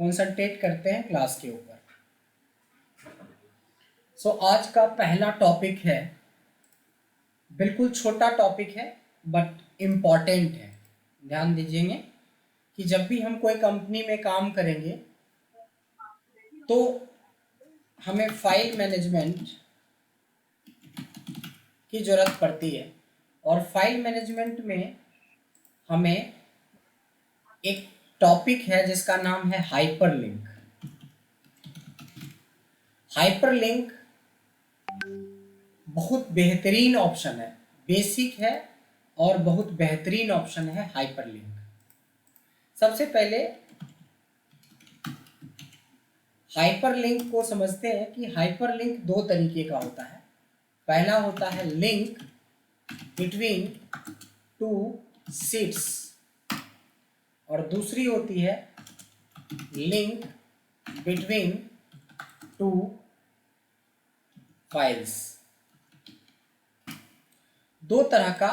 Concentrate करते हैं class के ऊपर। आज का पहला टॉपिक है, बिल्कुल छोटा टॉपिक है बट इम्पॉर्टेंट है। ध्यान दीजिएंगे कि जब भी हम कोई कंपनी में काम करेंगे तो हमें फाइल मैनेजमेंट की ज़रूरत पड़ती है, और फाइल मैनेजमेंट में हमें एक टॉपिक है जिसका नाम है हाइपरलिंक। हाइपरलिंक बहुत बेहतरीन ऑप्शन है, बेसिक है और बहुत बेहतरीन ऑप्शन है हाइपरलिंक। सबसे पहले हाइपरलिंक को समझते हैं कि हाइपरलिंक दो तरीके का होता है। पहला होता है लिंक बिटवीन टू शीट्स और दूसरी होती है लिंक बिटवीन टू फाइल्स। दो तरह का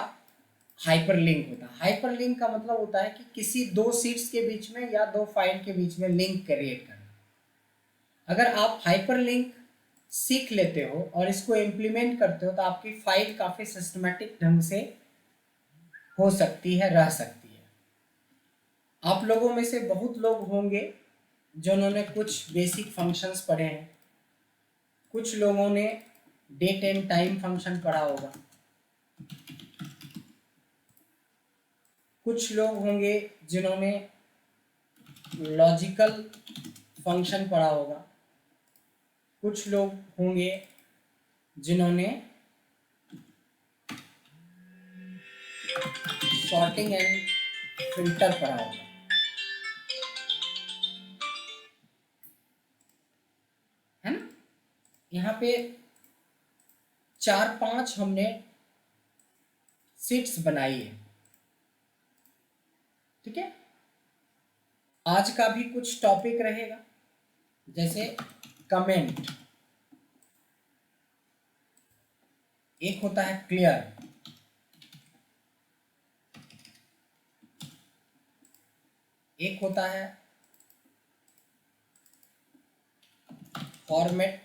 हाइपरलिंक होता है। हाइपरलिंक का मतलब होता है कि किसी दो शीट्स के बीच में या दो फाइल के बीच में लिंक क्रिएट करना। अगर आप हाइपरलिंक सीख लेते हो और इसको इम्प्लीमेंट करते हो तो आपकी फाइल काफ़ी सिस्टमेटिक ढंग से हो सकती है, रह सकती है। आप लोगों में से बहुत लोग होंगे जिन्होंने कुछ बेसिक फंक्शंस पढ़े हैं, कुछ लोगों ने डेट एंड टाइम फंक्शन पढ़ा होगा, कुछ लोग होंगे जिन्होंने लॉजिकल फंक्शन पढ़ा होगा, कुछ लोग होंगे जिन्होंने सॉर्टिंग एंड फिल्टर पढ़ा होगा, है ना। यहाँ पे 4-5 हमने शीट्स बनाई है, ठीक है। आज का भी कुछ टॉपिक रहेगा, जैसे कमेंट, एक होता है क्लियर, एक होता है फॉर्मेट,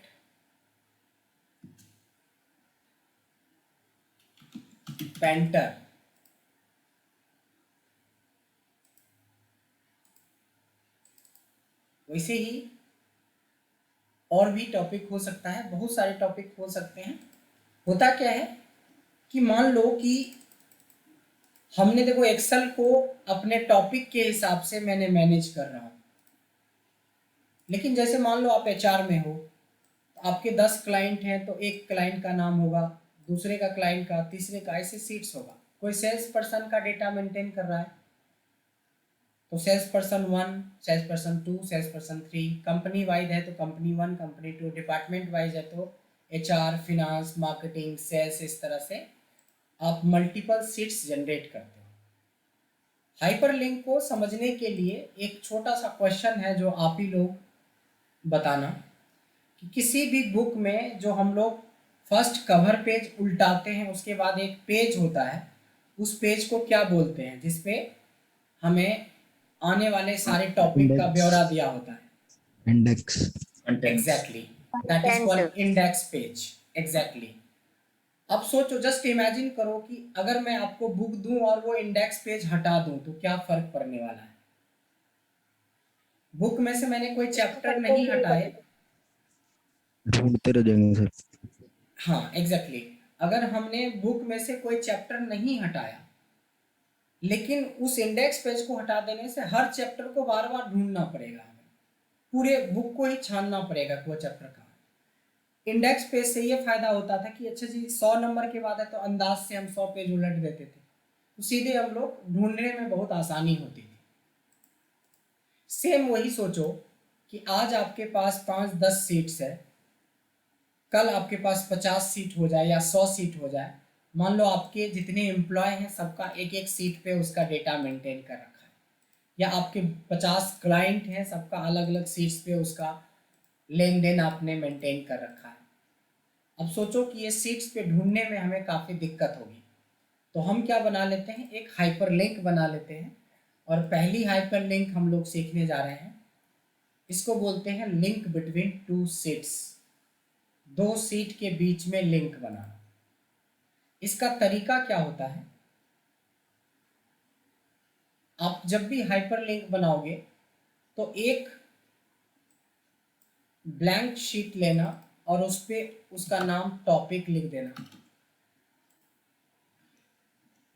पेंटर, वैसे ही और भी टॉपिक हो सकता है, बहुत सारे टॉपिक हो सकते हैं। होता क्या है कि मान लो कि हमने, देखो, एक्सेल को अपने टॉपिक के हिसाब से मैंने मैनेज कर रहा हूँ, लेकिन जैसे मान लो आप एचआर में हो, तो आपके 10 क्लाइंट हैं तो एक क्लाइंट का नाम होगा, दूसरे का क्लाइंट का, तीसरे का, ऐसे सीट्स होगा। कोई सेल्स पर्सन का डेटा मेंटेन कर रहा है तो sales person 1, sales person 2, sales person 3, company wise है तो कंपनी 1, कंपनी 2, डिपार्टमेंट वाइज है तो एचआर, फिनांस, मार्केटिंग, सेल्स, इस तरह से आप मल्टीपल सीट्स जनरेट करते हो। हाइपरलिंक को समझने के लिए एक छोटा सा क्वेश्चन है जो आप ही लोग बताना कि किसी भी बुक में जो हम लोग फर्स्ट कवर पेज उल्टाते हैं उसके बाद एक पेज होता है, उस पेज को क्या बोलते हैं, जिसपे हमें आने वाले सारे टॉपिक का ब्यौरा दिया होता है। Index. Exactly, that is called index page. Exactly. अब सोचो, जस्ट इमेजिन करो कि अगर मैं आपको बुक दूं और वो इंडेक्स पेज हटा दूं तो क्या फर्क पड़ने वाला है। बुक में से मैंने कोई चैप्टर नहीं हटाए, ढूंढते रह जाएंगे सर। हाँ एग्जैक्टली, अगर हमने बुक में से कोई चैप्टर नहीं हटाया, लेकिन उस इंडेक्स पेज को हटा देने से हर चैप्टर को बार बार ढूंढना पड़ेगा, हमें पूरे बुक को ही छानना पड़ेगा कि वो चैप्टर कहाँ है। इंडेक्स पेज से ये फायदा होता था कि अच्छा जी 100 नंबर के बाद है तो अंदाज से हम 100 पेज उलट देते थे, तो सीधे हम लोग ढूंढने में बहुत आसानी होती थी। सेम वही सोचो कि आज आपके पास 5-10 सीट्स है, कल आपके पास 50 सीट हो जाए या 100 सीट हो जाए। मान लो आपके जितने एम्प्लॉय हैं सबका एक एक सीट पे उसका डेटा मेंटेन कर रखा है, या आपके 50 क्लाइंट हैं सबका अलग अलग सीट्स पे उसका लेन देन आपने मेंटेन कर रखा है। अब सोचो कि ये सीट्स पे ढूंढने में हमें काफ़ी दिक्कत होगी, तो हम क्या बना लेते हैं, एक हाइपरलिंक बना लेते हैं। और पहली हाइपरलिंक हम लोग सीखने जा रहे हैं इसको बोलते हैं लिंक बिटवीन टू सीट्स, दो सीट के बीच में लिंक बनाना। इसका तरीका क्या होता है, आप जब भी हाइपरलिंक बनाओगे तो एक ब्लैंक शीट लेना और उस पे उसका नाम टॉपिक लिख देना,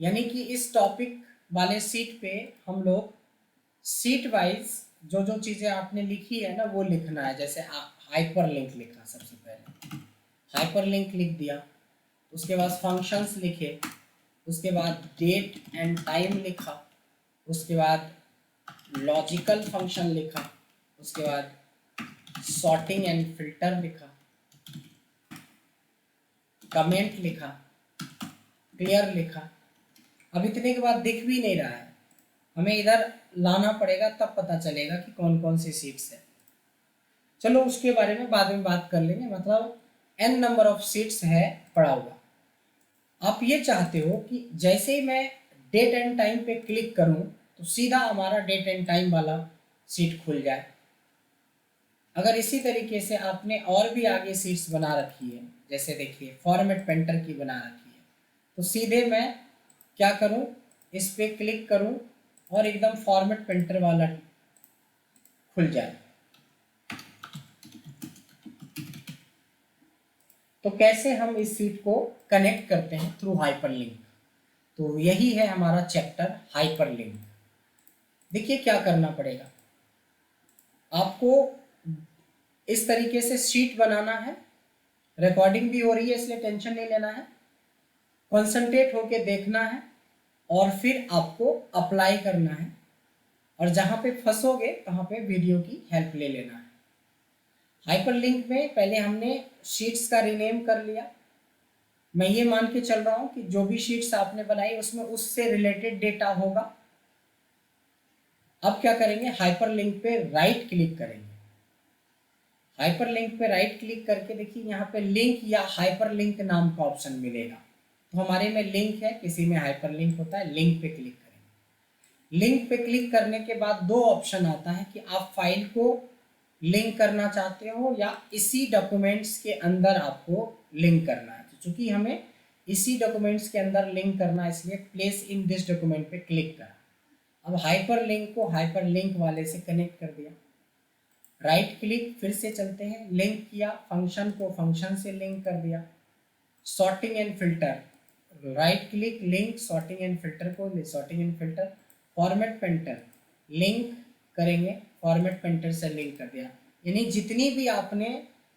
यानी कि इस टॉपिक वाले सीट पे हम लोग सीट वाइज जो जो चीज़ें आपने लिखी है ना वो लिखना है। जैसे हाइपरलिंक लिखा, सबसे पहले हाइपरलिंक लिख दिया, उसके बाद फंक्शंस लिखे, उसके बाद डेट एंड टाइम लिखा, उसके बाद लॉजिकल फंक्शन लिखा, उसके बाद सॉर्टिंग एंड फिल्टर लिखा, कमेंट लिखा, क्लियर लिखा। अब इतने के बाद दिख भी नहीं रहा है, हमें इधर लाना पड़ेगा तब पता चलेगा कि कौन कौन सी सीट्स है। चलो उसके बारे में बाद में बात कर लेंगे, मतलब n नंबर ऑफ सीट्स है पड़ा हुआ। आप ये चाहते हो कि जैसे ही मैं डेट एंड टाइम पे क्लिक करूं तो सीधा हमारा डेट एंड टाइम वाला सीट खुल जाए। अगर इसी तरीके से आपने और भी आगे सीट्स बना रखी है, जैसे देखिए फॉर्मेट पेंटर की बना रखी है, तो सीधे मैं क्या करूं, इस पे क्लिक करूं और एकदम फॉर्मेट पेंटर वाला खुल जाए। तो कैसे हम इस सीट को कनेक्ट करते हैं थ्रू हाइपरलिंक, तो यही है हमारा चैप्टर हाइपरलिंक। देखिए क्या करना पड़ेगा आपको, इस तरीके से शीट बनाना है, रिकॉर्डिंग भी हो रही है इसलिए टेंशन नहीं लेना है, कंसंट्रेट होके देखना है और फिर आपको अप्लाई करना है, और जहाँ पे फंसोगे वहाँ पे वीडियो की हेल्प ले लेना है। हाइपरलिंक में पहले हमने शीट्स का रीनेम कर लिया, मैं ये मान के चल रहा हूँ कि जो भी शीट्स आपने बनाई उसमें उससे रिलेटेड डेटा होगा। अब क्या करेंगे, हाइपरलिंक पे राइट क्लिक करेंगे, हाइपरलिंक पे राइट क्लिक करके देखिए यहाँ पे लिंक या हाइपरलिंक नाम का ऑप्शन मिलेगा। तो हमारे में लिंक है, किसी में हाइपरलिंक होता है, लिंक पे क्लिक करेंगे। लिंक पे क्लिक करने के बाद दो ऑप्शन आता है कि आप फाइल को लिंक करना चाहते हो या इसी डॉक्यूमेंट्स के अंदर आपको लिंक करना है। तो चूंकि हमें इसी डॉक्यूमेंट्स के अंदर लिंक करना है इसलिए प्लेस इन दिस डॉक्यूमेंट पे क्लिक करा। अब हाइपरलिंक को हाइपरलिंक वाले से कनेक्ट कर दिया, राइट क्लिक फिर से चलते हैं, लिंक किया, फंक्शन को फंक्शन से लिंक कर दिया, sorting and filter, right click, link, sorting and filter को sorting and filter, format painter link करेंगे, फॉर्मेट पेंटर से लिंक कर दिया। यानी जितनी भी आपने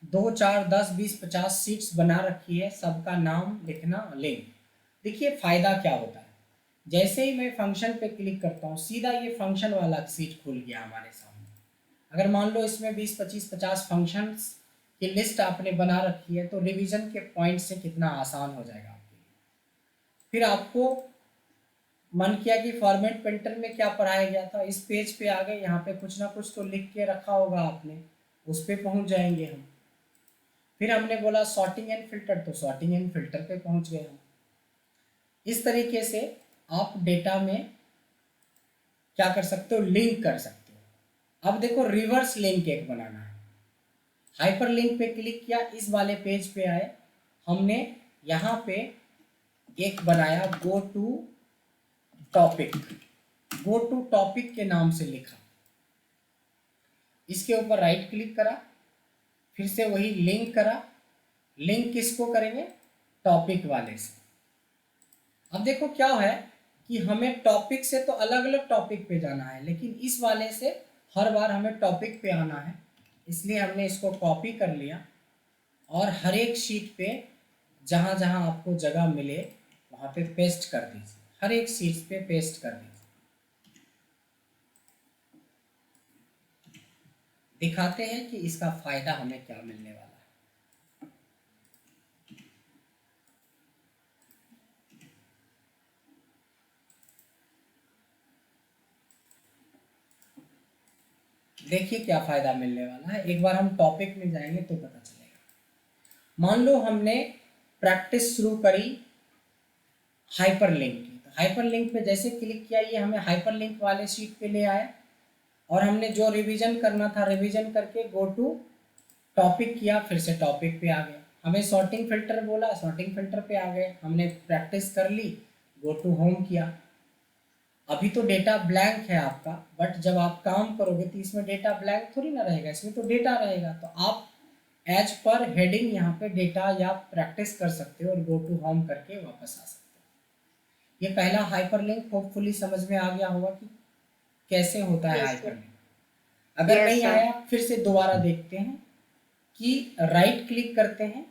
2, 4, 10, 20, 50 सीट्स बना रखी है सबका नाम लिखना, लिंक। देखिए फायदा क्या होता है, जैसे ही मैं फंक्शन पे क्लिक करता हूँ सीधा ये फंक्शन वाला सीट खुल गया हमारे सामने। अगर मान लो इसमें 20, 25, 50 फंक्शंस की लिस्ट आपने बना रखी है तो रिवीजन के पॉइंट से कितना आसान हो जाएगा आपके लिए। फिर आपको मन किया कि फॉर्मेट पेंटर में क्या पढ़ाया गया था, इस पेज पे आ गए, यहाँ पे कुछ ना कुछ तो लिख के रखा होगा आपने, उस पे पहुँच जाएंगे हम। फिर हमने बोला सॉर्टिंग एंड फिल्टर, तो सॉर्टिंग एंड फिल्टर पे पहुँच गए हम। इस तरीके से आप डेटा में क्या कर सकते हो, लिंक कर सकते हो। अब देखो रिवर्स लिंक एक बनाना है, हाइपरलिंक पे क्लिक किया, इस वाले पेज पे आए, हमने यहाँ पे एक बनाया go to topic, go to topic के नाम से लिखा, इसके ऊपर राइट क्लिक करा, फिर से वही लिंक करा, लिंक किसको करेंगे, टॉपिक वाले से। अब देखो क्या है कि हमें टॉपिक से तो अलग अलग टॉपिक पे जाना है, लेकिन इस वाले से हर बार हमें टॉपिक पे आना है, इसलिए हमने इसको कॉपी कर लिया और हर एक शीट पे जहाँ जहाँ आपको जगह मिले वहाँ पे पेस्ट कर दीजिए, हर एक शीट पे पेस्ट कर दीजिए। दिखाते हैं कि इसका फायदा हमें क्या मिलने वाला है। देखिए क्या फायदा मिलने वाला है, एक बार हम टॉपिक में जाएंगे तो पता चलेगा। मान लो हमने प्रैक्टिस शुरू करी हाइपरलिंक की, तो हाइपरलिंक पे जैसे क्लिक किया ये हमें हाइपरलिंक वाले शीट पे ले आया। और हमने जो रिवीजन करना था रिवीजन करके गो टू टॉपिक किया, फिर से टॉपिक पे आ गए। हमें सॉर्टिंग फिल्टर बोला, सॉर्टिंग फिल्टर पे आ गए। हमने प्रैक्टिस कर ली, गो टू होम किया। अभी तो डेटा ब्लैंक है आपका, बट जब आप काम करोगे तो इसमें डेटा ब्लैंक थोड़ी ना रहेगा, इसमें तो डेटा रहेगा। तो आप एज पर हेडिंग यहाँ पे डेटा या प्रैक्टिस कर सकते हो और गो टू होम करके वापस आ सकते हो। ये पहला हाइपरलिंक होपफुली समझ में आ गया होगा कि कैसे होता है Yes, sir. हाइपरलिंक। अगर Yes, नहीं sir. आया फिर से दोबारा देखते हैं कि राइट क्लिक करते हैं,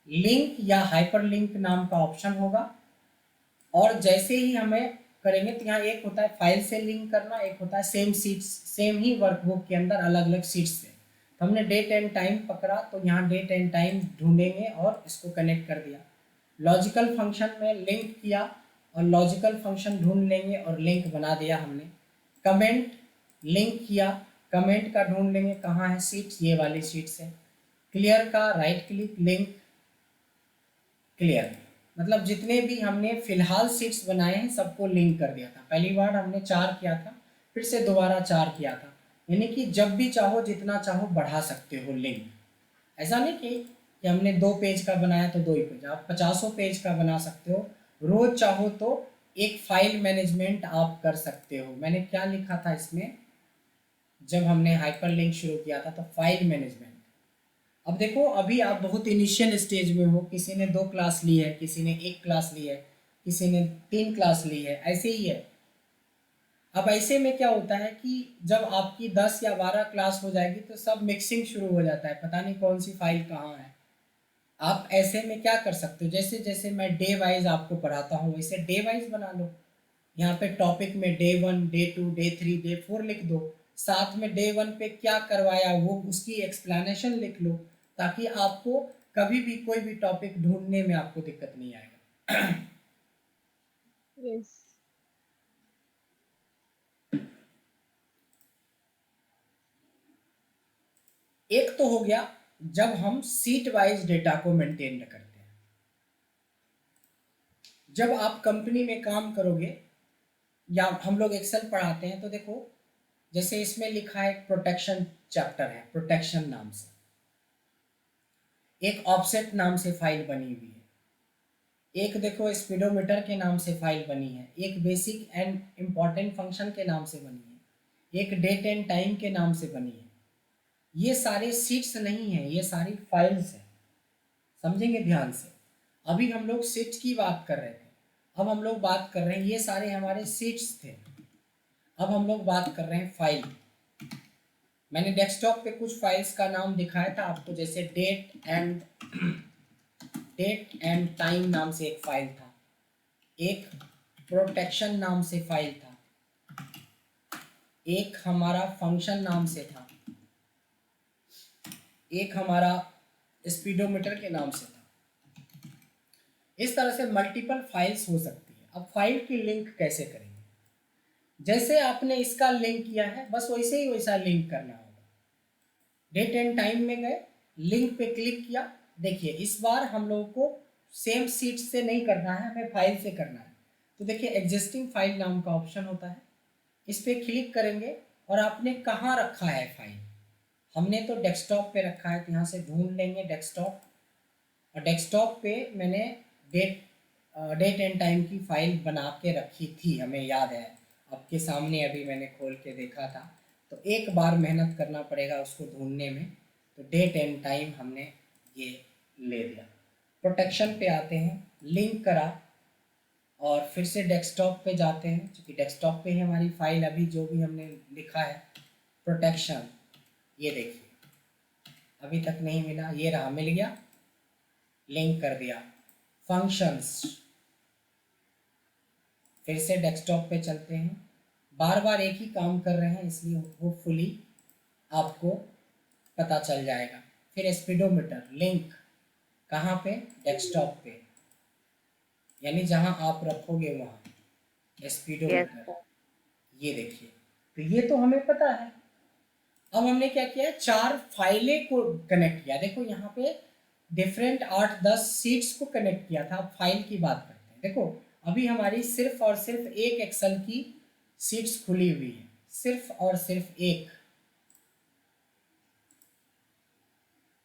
लिंक या हाइपरलिंक नाम का ऑप्शन होगा, और जैसे ही हमें करेंगे तो यहाँ एक होता है फाइल से लिंक करना, एक होता है सेम सीट्स, सेम ही वर्कबुक के अंदर अलग अलग सीट्स से। तो हमने डेट एंड टाइम पकड़ा, तो यहाँ डेट एंड टाइम ढूंढेंगे और इसको कनेक्ट कर दिया। लॉजिकल फंक्शन में लिंक किया और लॉजिकल फंक्शन ढूंढ लेंगे और लिंक बना दिया हमने। कमेंट लिंक किया, कमेंट का ढूंढ लेंगे कहाँ है सीट्स, ये वाली सीट्स है। क्लियर का राइट क्लिक, लिंक क्लियर, मतलब जितने भी हमने फिलहाल सीट्स बनाए हैं सबको लिंक कर दिया था। पहली बार हमने 4 किया था, फिर से दोबारा 4 किया था। यानी कि जब भी चाहो जितना चाहो बढ़ा सकते हो लिंक। ऐसा नहीं कि हमने 2 पेज का बनाया तो 2 ही पेज, आप 50 पेज का बना सकते हो। रोज चाहो तो एक फाइल मैनेजमेंट आप कर सकते हो। मैंने क्या लिखा था इसमें जब हमने हाइपरलिंक शुरू किया था, तो फाइल मैनेजमेंट। अब देखो अभी आप बहुत इनिशियल स्टेज में हो, किसी ने 2 क्लास ली है, किसी ने 1 क्लास ली है, किसी ने 3 क्लास ली है, ऐसे ही है। अब ऐसे में क्या होता है कि जब आपकी 10 या 12 क्लास हो जाएगी तो सब मिक्सिंग शुरू हो जाता है, पता नहीं कौन सी फाइल कहाँ है। आप ऐसे में क्या कर सकते हो, जैसे जैसे मैं डे वाइज आपको पढ़ाता हूँ वैसे डे वाइज बना लो। यहाँ पे टॉपिक में डे 1, डे 2, डे 3, डे 4 लिख दो। साथ में डे 1 पे क्या करवाया वो उसकी एक्सप्लेनेशन लिख लो, ताकि आपको कभी भी कोई भी टॉपिक ढूंढने में आपको दिक्कत नहीं आएगा। Yes. एक तो हो गया जब हम सीट वाइज डेटा को मेंटेन करते हैं। जब आप कंपनी में काम करोगे या हम लोग एक्सेल पढ़ाते हैं तो देखो जैसे इसमें लिखा है प्रोटेक्शन चैप्टर है, प्रोटेक्शन नाम से एक ऑफसेट नाम से फाइल बनी हुई है, एक देखो स्पीडोमीटर के नाम से फाइल बनी है, एक बेसिक एंड इम्पॉर्टेंट फंक्शन के नाम से बनी है, एक डेट एंड टाइम के नाम से बनी है। ये सारे सीट्स नहीं है, ये सारी फाइल्स हैं। समझेंगे ध्यान से। अभी हम लोग सीट्स की बात कर रहे थे, अब हम लोग बात कर रहे हैं ये सारे हमारे सीट्स थे, अब हम लोग बात कर रहे हैं फाइल। मैंने डेस्कटॉप पे कुछ फाइल्स का नाम दिखाया था आपको, जैसे डेट एंड टाइम नाम से एक फाइल था, एक प्रोटेक्शन नाम से फाइल था, एक हमारा फंक्शन नाम से था, एक हमारा स्पीडोमीटर के नाम से था। इस तरह से मल्टीपल फाइल्स हो सकती है। अब फाइल की लिंक कैसे करेंगे, जैसे आपने इसका लिंक किया है बस वैसे ही वैसा लिंक करना होगा। डेट एंड टाइम में गए, लिंक पे क्लिक किया, देखिए इस बार हम लोगों को सेम सीट से नहीं करना है, हमें फाइल से करना है। तो देखिए एग्जिस्टिंग फाइल नाम का ऑप्शन होता है, इस पर क्लिक करेंगे और आपने कहाँ रखा है फाइल। हमने तो डेस्कटॉप पे रखा है, तो यहाँ से ढूंढ लेंगे डेस्कटॉप, और डेस्कटॉप पे मैंने डेट एंड टाइम की फाइल बना के रखी थी, हमें याद है, आपके सामने अभी मैंने खोल के देखा था। तो एक बार मेहनत करना पड़ेगा उसको ढूंढने में। तो डेट एंड टाइम हमने ये ले लिया। प्रोटेक्शन पे आते हैं, लिंक करा और फिर से डेस्कटॉप पे जाते हैं, क्योंकि डेस्कटॉप पे ही हमारी फाइल अभी जो भी हमने लिखा है प्रोटेक्शन, ये देखिए अभी तक नहीं मिला, ये रहा, मिल गया, लिंक कर दिया। फंक्शंस, फिर से डेस्कटॉप पे चलते हैं, बार बार एक ही काम कर रहे हैं इसलिए होपफुली आपको पता चल जाएगा। फिर स्पीडोमीटर, लिंक कहाँ पे, डेस्कटॉप पे, यानी जहाँ आप रखोगे वहाँ स्पीडोमीटर। Yes. ये देखिए, तो ये तो हमें पता है। अब हमने क्या किया, 4 फाइलें को कनेक्ट किया। देखो यहाँ पे डिफरेंट 8-10 सीट्स को कनेक्ट किया था। अब फाइल की बात करते हैं। देखो अभी हमारी सिर्फ और सिर्फ एक एक्सेल की सीट्स खुली हुई है, सिर्फ और सिर्फ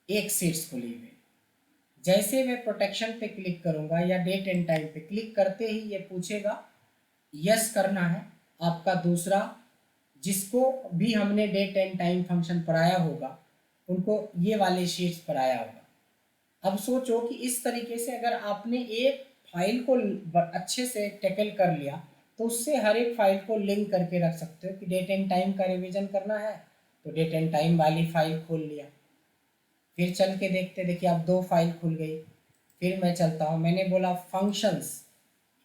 एक सीट्स खुली हुई। जैसे मैं प्रोटेक्शन पे क्लिक करूंगा या डेट एंड टाइम पे क्लिक करते ही ये पूछेगा यस करना है आपका दूसरा, जिसको भी हमने डेट एंड टाइम फंक्शन पढ़ाया होगा उनको ये वाले शीट्स पढ़ाया होगा। अब सोचो कि इस तरीके से अगर आपने एक फाइल को अच्छे से टैकल कर लिया तो उससे हर एक फाइल को लिंक करके रख सकते हो कि डेट एंड टाइम का रिवीजन करना है तो डेट एंड टाइम वाली फाइल खोल लिया, फिर चल के देखिए अब 2 फाइल खुल गई। फिर मैं चलता हूँ, मैंने बोला फंक्शंस,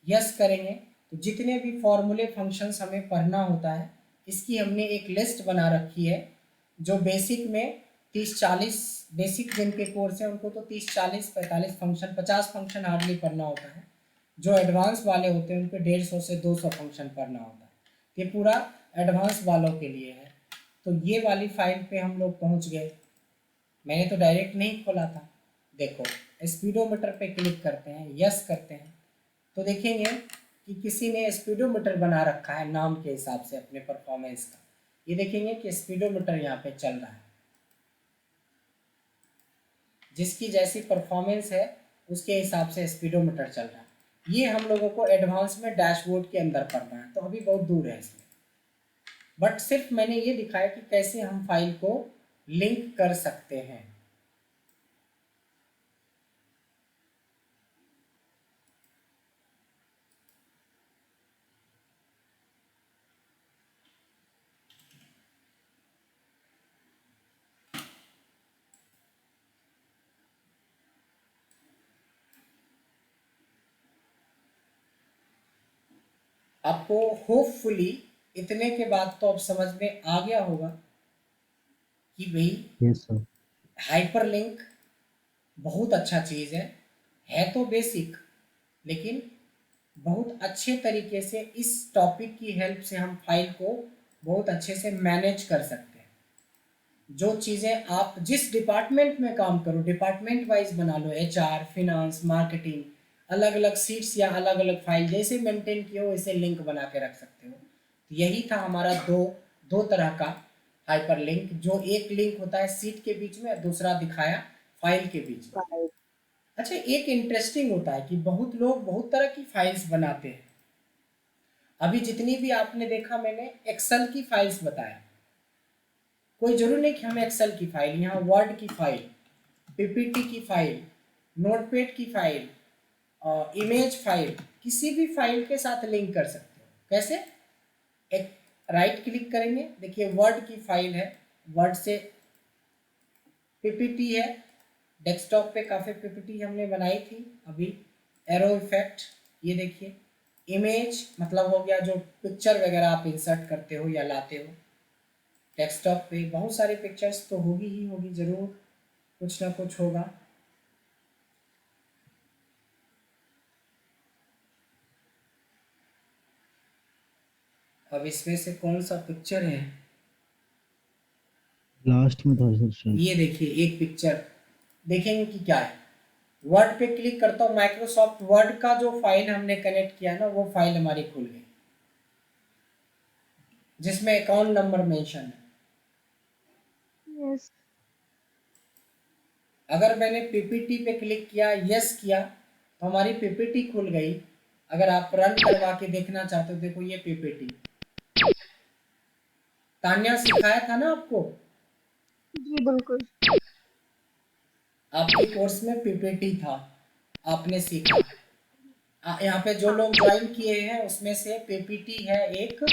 यस करेंगे तो जितने भी फॉर्मूले फंक्शंस हमें पढ़ना होता है इसकी हमने एक लिस्ट बना रखी है। जो बेसिक में 30-40 बेसिक जिनके कोर्स हैं उनको तो 30-40-45 फंक्शन 50 फंक्शन हार्डली पढ़ना होता है। जो एडवांस वाले होते हैं उनको 150 से 200 फंक्शन पढ़ना होता है। ये पूरा एडवांस वालों के लिए है। तो ये वाली फाइल पे हम लोग पहुँच गए। मैंने तो डायरेक्ट नहीं खोला था। देखो स्पीडोमीटर पे क्लिक करते हैं, यस करते हैं तो देखेंगे कि किसी ने स्पीडोमीटर बना रखा है नाम के हिसाब से अपने परफॉर्मेंस का। ये देखेंगे कि स्पीडोमीटर यहाँ पे चल रहा है, जिसकी जैसी परफॉर्मेंस है उसके हिसाब से स्पीडोमीटर चल रहा है। ये हम लोगों को एडवांस में डैशबोर्ड के अंदर पढ़ना है तो अभी बहुत दूर है इसमें, बट सिर्फ मैंने ये दिखाया कि कैसे हम फाइल को लिंक कर सकते हैं। आपको होपफुली इतने के बाद तो अब समझ में आ गया होगा कि भाई यस सर। हाइपरलिंक बहुत अच्छा चीज़ है तो बेसिक, लेकिन बहुत अच्छे तरीके से इस टॉपिक की हेल्प से हम फाइल को बहुत अच्छे से मैनेज कर सकते हैं। जो चीज़ें आप जिस डिपार्टमेंट में काम करो डिपार्टमेंट वाइज बना लो, HR, फिनांस, मार्केटिंग, अलग अलग सीट्स या अलग अलग फाइल जैसे मेंटेन किए हो वैसे लिंक बना के रख सकते हो। तो यही था हमारा दो तरह का हाइपर लिंक, जो एक लिंक होता है सीट के बीच में, दूसरा दिखाया फाइल के बीच में। अच्छा, एक इंटरेस्टिंग होता है कि बहुत लोग बहुत तरह की फाइल्स बनाते हैं। अभी जितनी भी आपने देखा मैंने एक्सेल की फाइल्स बताया, कोई जरूरी नहीं कि हमें एक्सेल की फाइल, यहाँ वर्ड की फाइल, पीपीटी की फाइल, नोटपैड की फाइल, इमेज फाइल, किसी भी फाइल के साथ लिंक कर सकते हो। कैसे? एक राइट क्लिक करेंगे, देखिए वर्ड की फाइल है, वर्ड से पीपीटी है, डेस्कटॉप पे काफ़ी पीपीटी हमने बनाई थी अभी, एरो इफेक्ट, ये देखिए इमेज मतलब हो गया जो पिक्चर वगैरह आप इंसर्ट करते हो या लाते हो। डेस्कटॉप पे बहुत सारी पिक्चर्स तो होगी ही होगी, ज़रूर कुछ ना कुछ होगा। अब इसमें से कौन सा पिक्चर है? लास्ट में था सर शायद। ये देखिए एक पिक्चर, देखेंगे कि क्या है। वर्ड पे क्लिक करता हूँ, माइक्रोसॉफ्ट वर्ड का जो फाइल हमने कनेक्ट किया ना वो फाइल हमारी खुल गई, जिसमें अकाउंट नंबर मेंशन है। Yes. अगर मैंने पीपीटी पे क्लिक किया, यस किया तो हमारी पीपीटी खुल गई। अगर आप रन करवा के देखना चाहते हो, देखो ये पीपीटी तान्या सिखाया था ना आपको, जी बिल्कुल। आपके कोर्स में पीपीटी था, आपने सीखा। यहाँ पे जो हाँ। लोग ज्वाइन किए हैं उसमें से पीपीटी है एक,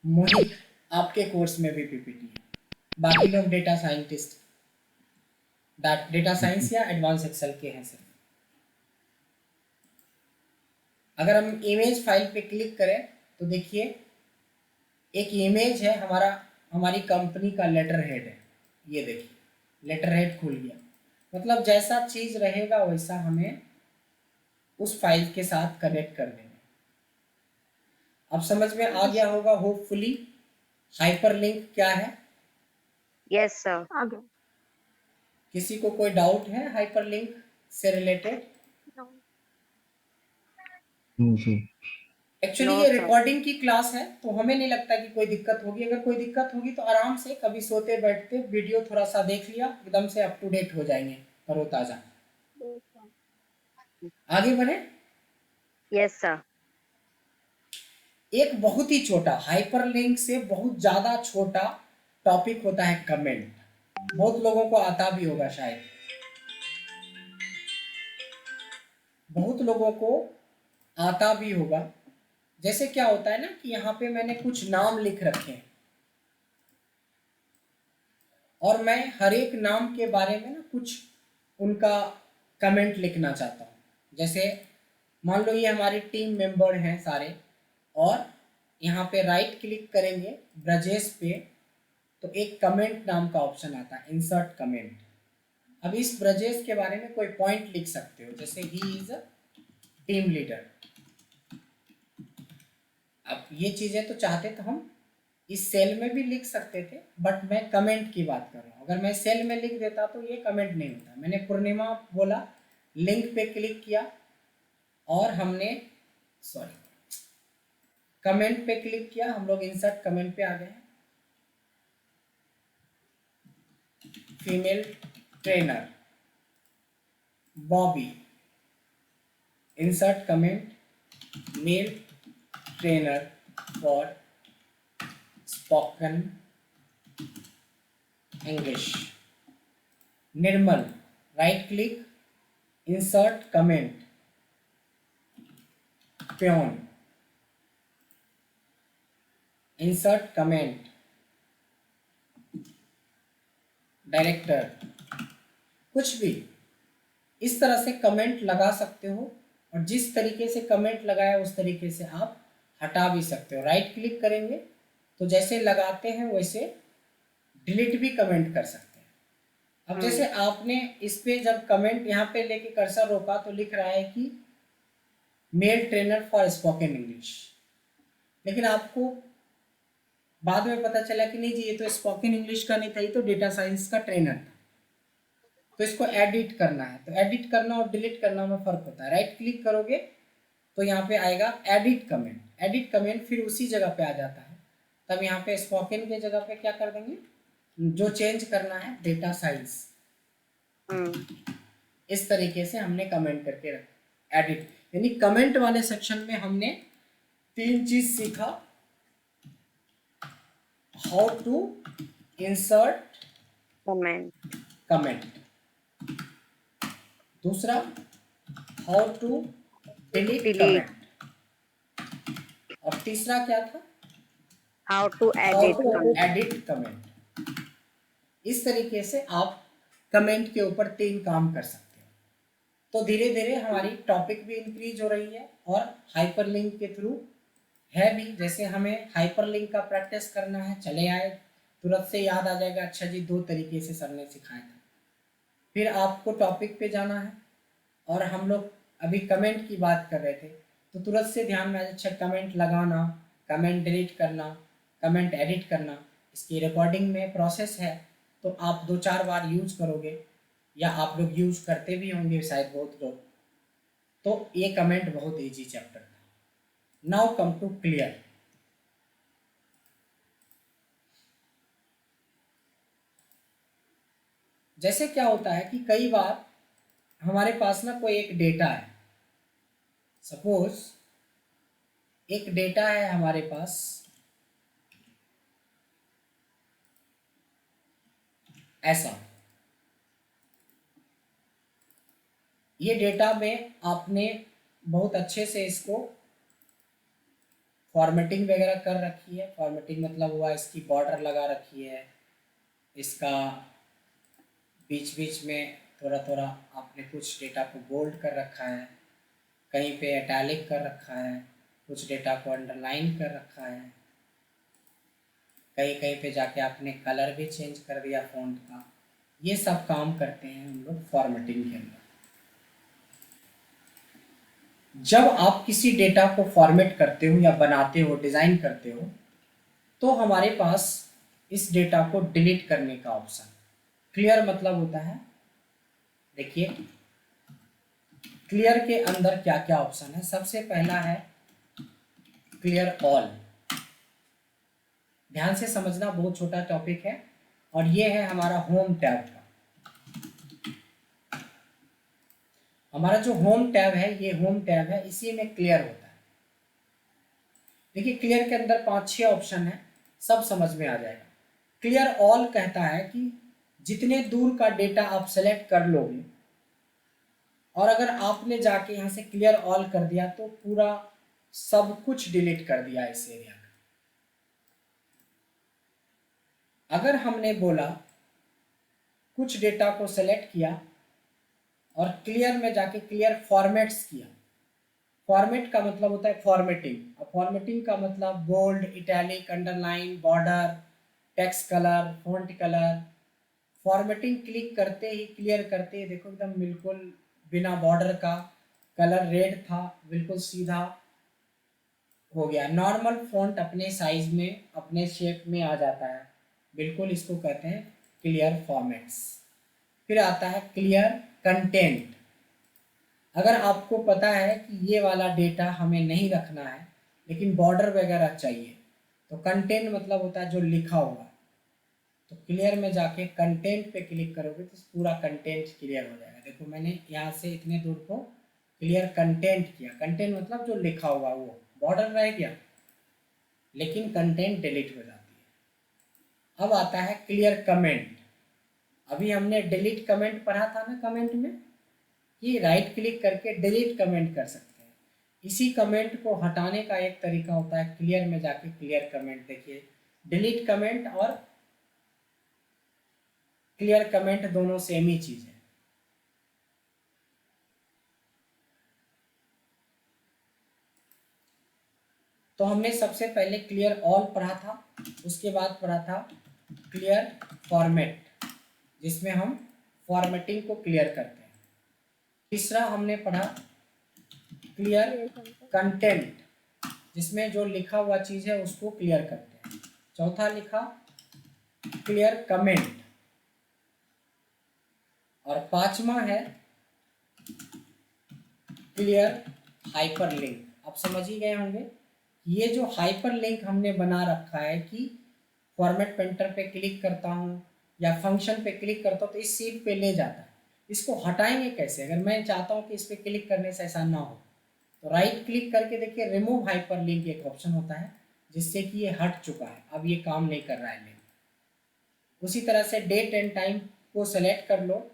मोहित, आपके कोर्स में भी पीपीटी है। बाकी लोग डेटा साइंटिस्ट, डेटा साइंस या एडवांस एक्सेल के हैं सिर्फ। अगर हम इमेज फाइल पे क्लिक करें तो देखिए एक इमेज है, हमारी कंपनी का लेटर हेड है, ये देखिए लेटर हेड खुल गया। मतलब जैसा चीज़ रहेगा वैसा हमें उस फाइल के साथ कनेक्ट कर देंगे। अब समझ में आ गया होगा होपफुली हाइपरलिंक क्या है। Yes sir. आगे। किसी को कोई डाउट है हाइपरलिंक से related? No. No sir. Actually No, ये sir. रिकॉर्डिंग की क्लास है, तो हमें नहीं लगता कि कोई दिक्कत होगी। अगर कोई दिक्कत होगी तो आराम से कभी सोते बैठते वीडियो थोड़ा सा देख लिया, एकदम से अप टू डेट हो जाएंगे, तरोताजा। Yes, sir. आगे बढ़े। Yes, sir. एक बहुत ही छोटा हाइपरलिंक से बहुत ज्यादा छोटा टॉपिक होता है कमेंट। बहुत लोगों को आता भी होगा शायद, बहुत लोगों को आता भी होगा। जैसे क्या होता है ना कि यहाँ पे मैंने कुछ नाम लिख रखे हैं और मैं हर एक नाम के बारे में ना कुछ उनका कमेंट लिखना चाहता हूँ। जैसे मान लो ये हमारे टीम मेंबर हैं सारे, और यहाँ पे राइट क्लिक करेंगे ब्रजेश पे, तो एक कमेंट नाम का ऑप्शन आता है, इंसर्ट कमेंट। अब इस ब्रजेश के बारे में कोई पॉइंट लिख सकते हो, जैसे ही इज टीम लीडर। अब ये चीज़ें तो चाहते तो हम इस सेल में भी लिख सकते थे, बट मैं कमेंट की बात कर रहा हूँ। अगर मैं सेल में लिख देता तो ये कमेंट नहीं होता। मैंने पूर्णिमा बोला, लिंक पे क्लिक किया और हमने कमेंट पे क्लिक किया, हम लोग इंसर्ट कमेंट पे आ गए। Female trainer Bobby, insert comment, male trainer for spoken English. Nirmal, right click, insert comment, peon, insert comment, director. कुछ भी इस तरह से कमेंट लगा सकते हो, और जिस तरीके से कमेंट लगाया उस तरीके से आप हटा भी सकते हो। राइट क्लिक करेंगे तो जैसे लगाते हैं वैसे डिलीट भी कमेंट कर सकते हैं। अब जैसे आपने इस पे जब कमेंट यहाँ पे लेके कर्सर रोका तो लिख रहा है कि male trainer for spoken English, लेकिन आपको बाद में पता चला कि नहीं जी, ये तो स्पोकन इंग्लिश का नहीं था, ये तो डेटा साइंस का ट्रेनर था। तो इसको एडिट करना है, तो एडिट करना और डिलीट करना में फर्क होता है। राइट क्लिक करोगे तो यहाँ पे आएगा एडिट कमेंट, एडिट कमेंट फिर उसी जगह पे आ जाता है। तब यहाँ पे स्पोकन के जगह पे क्या कर देंगे, जो चेंज करना है डेटा साइंस। इस तरीके से हमने कमेंट करके रखा एडिट, यानी कमेंट वाले सेक्शन में हमने 3 चीज सीखा। हाउ टू इंसर्ट कमेंट, दूसरा हाउ टू डिलीट कमेंट, और तीसरा क्या था, How to edit edit comment. इस तरीके से आप कमेंट के ऊपर 3 काम कर सकते हो। तो धीरे धीरे हमारी टॉपिक भी इंक्रीज हो रही है और हाइपरलिंक के थ्रू है भी। जैसे हमें हाइपरलिंक का प्रैक्टिस करना है, चले आए, तुरंत से याद आ जाएगा, अच्छा जी 2 तरीके से सर ने सिखाया था। फिर आपको टॉपिक पे जाना है, और हम लोग अभी कमेंट की बात कर रहे थे, तो तुरंत से ध्यान में आ जाए, अच्छा कमेंट लगाना, कमेंट डिलीट करना, कमेंट एडिट करना, इसकी रिकॉर्डिंग में प्रोसेस है। तो आप 2-4 बार यूज करोगे, या आप लोग यूज करते भी होंगे शायद बहुत लोग। तो ये कमेंट बहुत इजी चैप्टर था। Now come to clear. जैसे क्या होता है कि कई बार हमारे पास ना कोई एक डेटा है, सपोज एक डेटा है हमारे पास ऐसा, ये डेटा में आपने बहुत अच्छे से इसको फॉर्मेटिंग वगैरह कर रखी है। फॉर्मेटिंग मतलब हुआ इसकी बॉर्डर लगा रखी है, इसका बीच बीच में थोड़ा थोड़ा आपने कुछ डेटा को बोल्ड कर रखा है, कहीं पे इटैलिक कर रखा है, कुछ डेटा को अंडरलाइन कर रखा है, कहीं कहीं पे जाके आपने कलर भी चेंज कर दिया फ़ॉन्ट का। ये सब काम करते हैं हम लोग फॉर्मेटिंग के अंदर। जब आप किसी डेटा को फॉर्मेट करते हो या बनाते हो, डिज़ाइन करते हो, तो हमारे पास इस डेटा को डिलीट करने का ऑप्शन, क्लियर मतलब होता है, देखिए क्लियर के अंदर क्या क्या ऑप्शन है। सबसे पहला है क्लियर ऑल। ध्यान से समझना, बहुत छोटा टॉपिक है। और ये है हमारा होम टैब का। हमारा जो होम टैब है, ये होम टैब है, इसी में क्लियर होता है। देखिए क्लियर के अंदर 5-6 ऑप्शन है, सब समझ में आ जाएगा। क्लियर ऑल कहता है कि जितने दूर का डेटा आप सेलेक्ट कर लोगे, और अगर आपने जाके यहाँ से क्लियर ऑल कर दिया तो पूरा सब कुछ डिलीट कर दिया इस एरिया का। अगर हमने बोला कुछ डेटा को सेलेक्ट किया और क्लियर में जाके क्लियर फॉर्मेट्स किया। फॉर्मेट का मतलब होता है फॉर्मेटिंग। अब फॉर्मेटिंग का मतलब bold, italic, underline, border, text colour, font colour. Formatting click करते ही, क्लियर करते ही देखो एकदम बिल्कुल बिना बॉर्डर का, कलर रेड था, बिल्कुल सीधा हो गया। नॉर्मल फॉन्ट अपने साइज में, अपने शेप में आ जाता है, बिल्कुल इसको कहते हैं क्लियर फॉर्मेट्स। फिर आता है क्लियर कंटेंट। अगर आपको पता है कि ये वाला डेटा हमें नहीं रखना है लेकिन बॉर्डर वगैरह चाहिए, तो कंटेंट मतलब होता है जो लिखा हुआ। तो क्लियर में जाके कंटेंट पे क्लिक करोगे तो पूरा कंटेंट क्लियर हो जाएगा। देखो मैंने यहाँ से इतने दूर को क्लियर कंटेंट किया। कंटेंट मतलब जो लिखा हुआ, वो बॉर्डर रह गया लेकिन कंटेंट डिलीट हो जाती है। अब आता है क्लियर कमेंट। अभी हमने डिलीट कमेंट पढ़ा था ना कमेंट में, कि राइट क्लिक करके डिलीट कमेंट कर सकते हैं। इसी कमेंट को हटाने का एक तरीका होता है क्लियर में जाके क्लियर कमेंट। देखिए डिलीट कमेंट और क्लियर कमेंट दोनों सेम ही चीज है। तो हमने सबसे पहले क्लियर ऑल पढ़ा था, उसके बाद पढ़ा था क्लियर फॉर्मेट, जिसमें हम फॉर्मेटिंग को क्लियर करते हैं। तीसरा हमने पढ़ा क्लियर कंटेंट, जिसमें जो लिखा हुआ चीज है उसको क्लियर करते हैं। चौथा लिखा क्लियर कमेंट, और पांचवा है क्लियर हाइपरलिंक। आप समझ ही गए होंगे, ये जो हाइपरलिंक हमने बना रखा है कि फॉर्मेट पेंटर पे क्लिक करता हूँ या फंक्शन पे क्लिक करता हूँ तो इस सीट पे ले जाता है। इसको हटाएंगे कैसे? अगर मैं चाहता हूँ कि इस पे क्लिक करने से ऐसा ना हो, तो राइट क्लिक करके देखिए रिमूव हाइपरलिंक एक ऑप्शन होता है, जिससे कि ये हट चुका है, अब ये काम नहीं कर रहा है लिंक। उसी तरह से डेट एंड टाइम को सेलेक्ट कर लो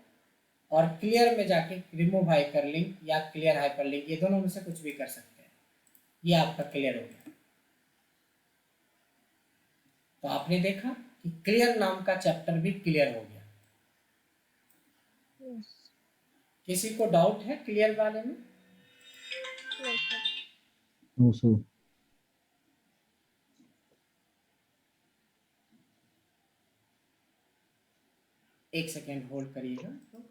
और क्लियर में जाके रिमूव हाइपरलिंक या क्लियर हाइपरलिंक, ये दोनों में से कुछ भी कर सकते हैं। ये आपका क्लियर हो गया। तो आपने देखा कि क्लियर नाम का चैप्टर भी क्लियर हो गया। किसी को डाउट है क्लियर वाले में? No sir. एक सेकेंड होल्ड करिएगा। तो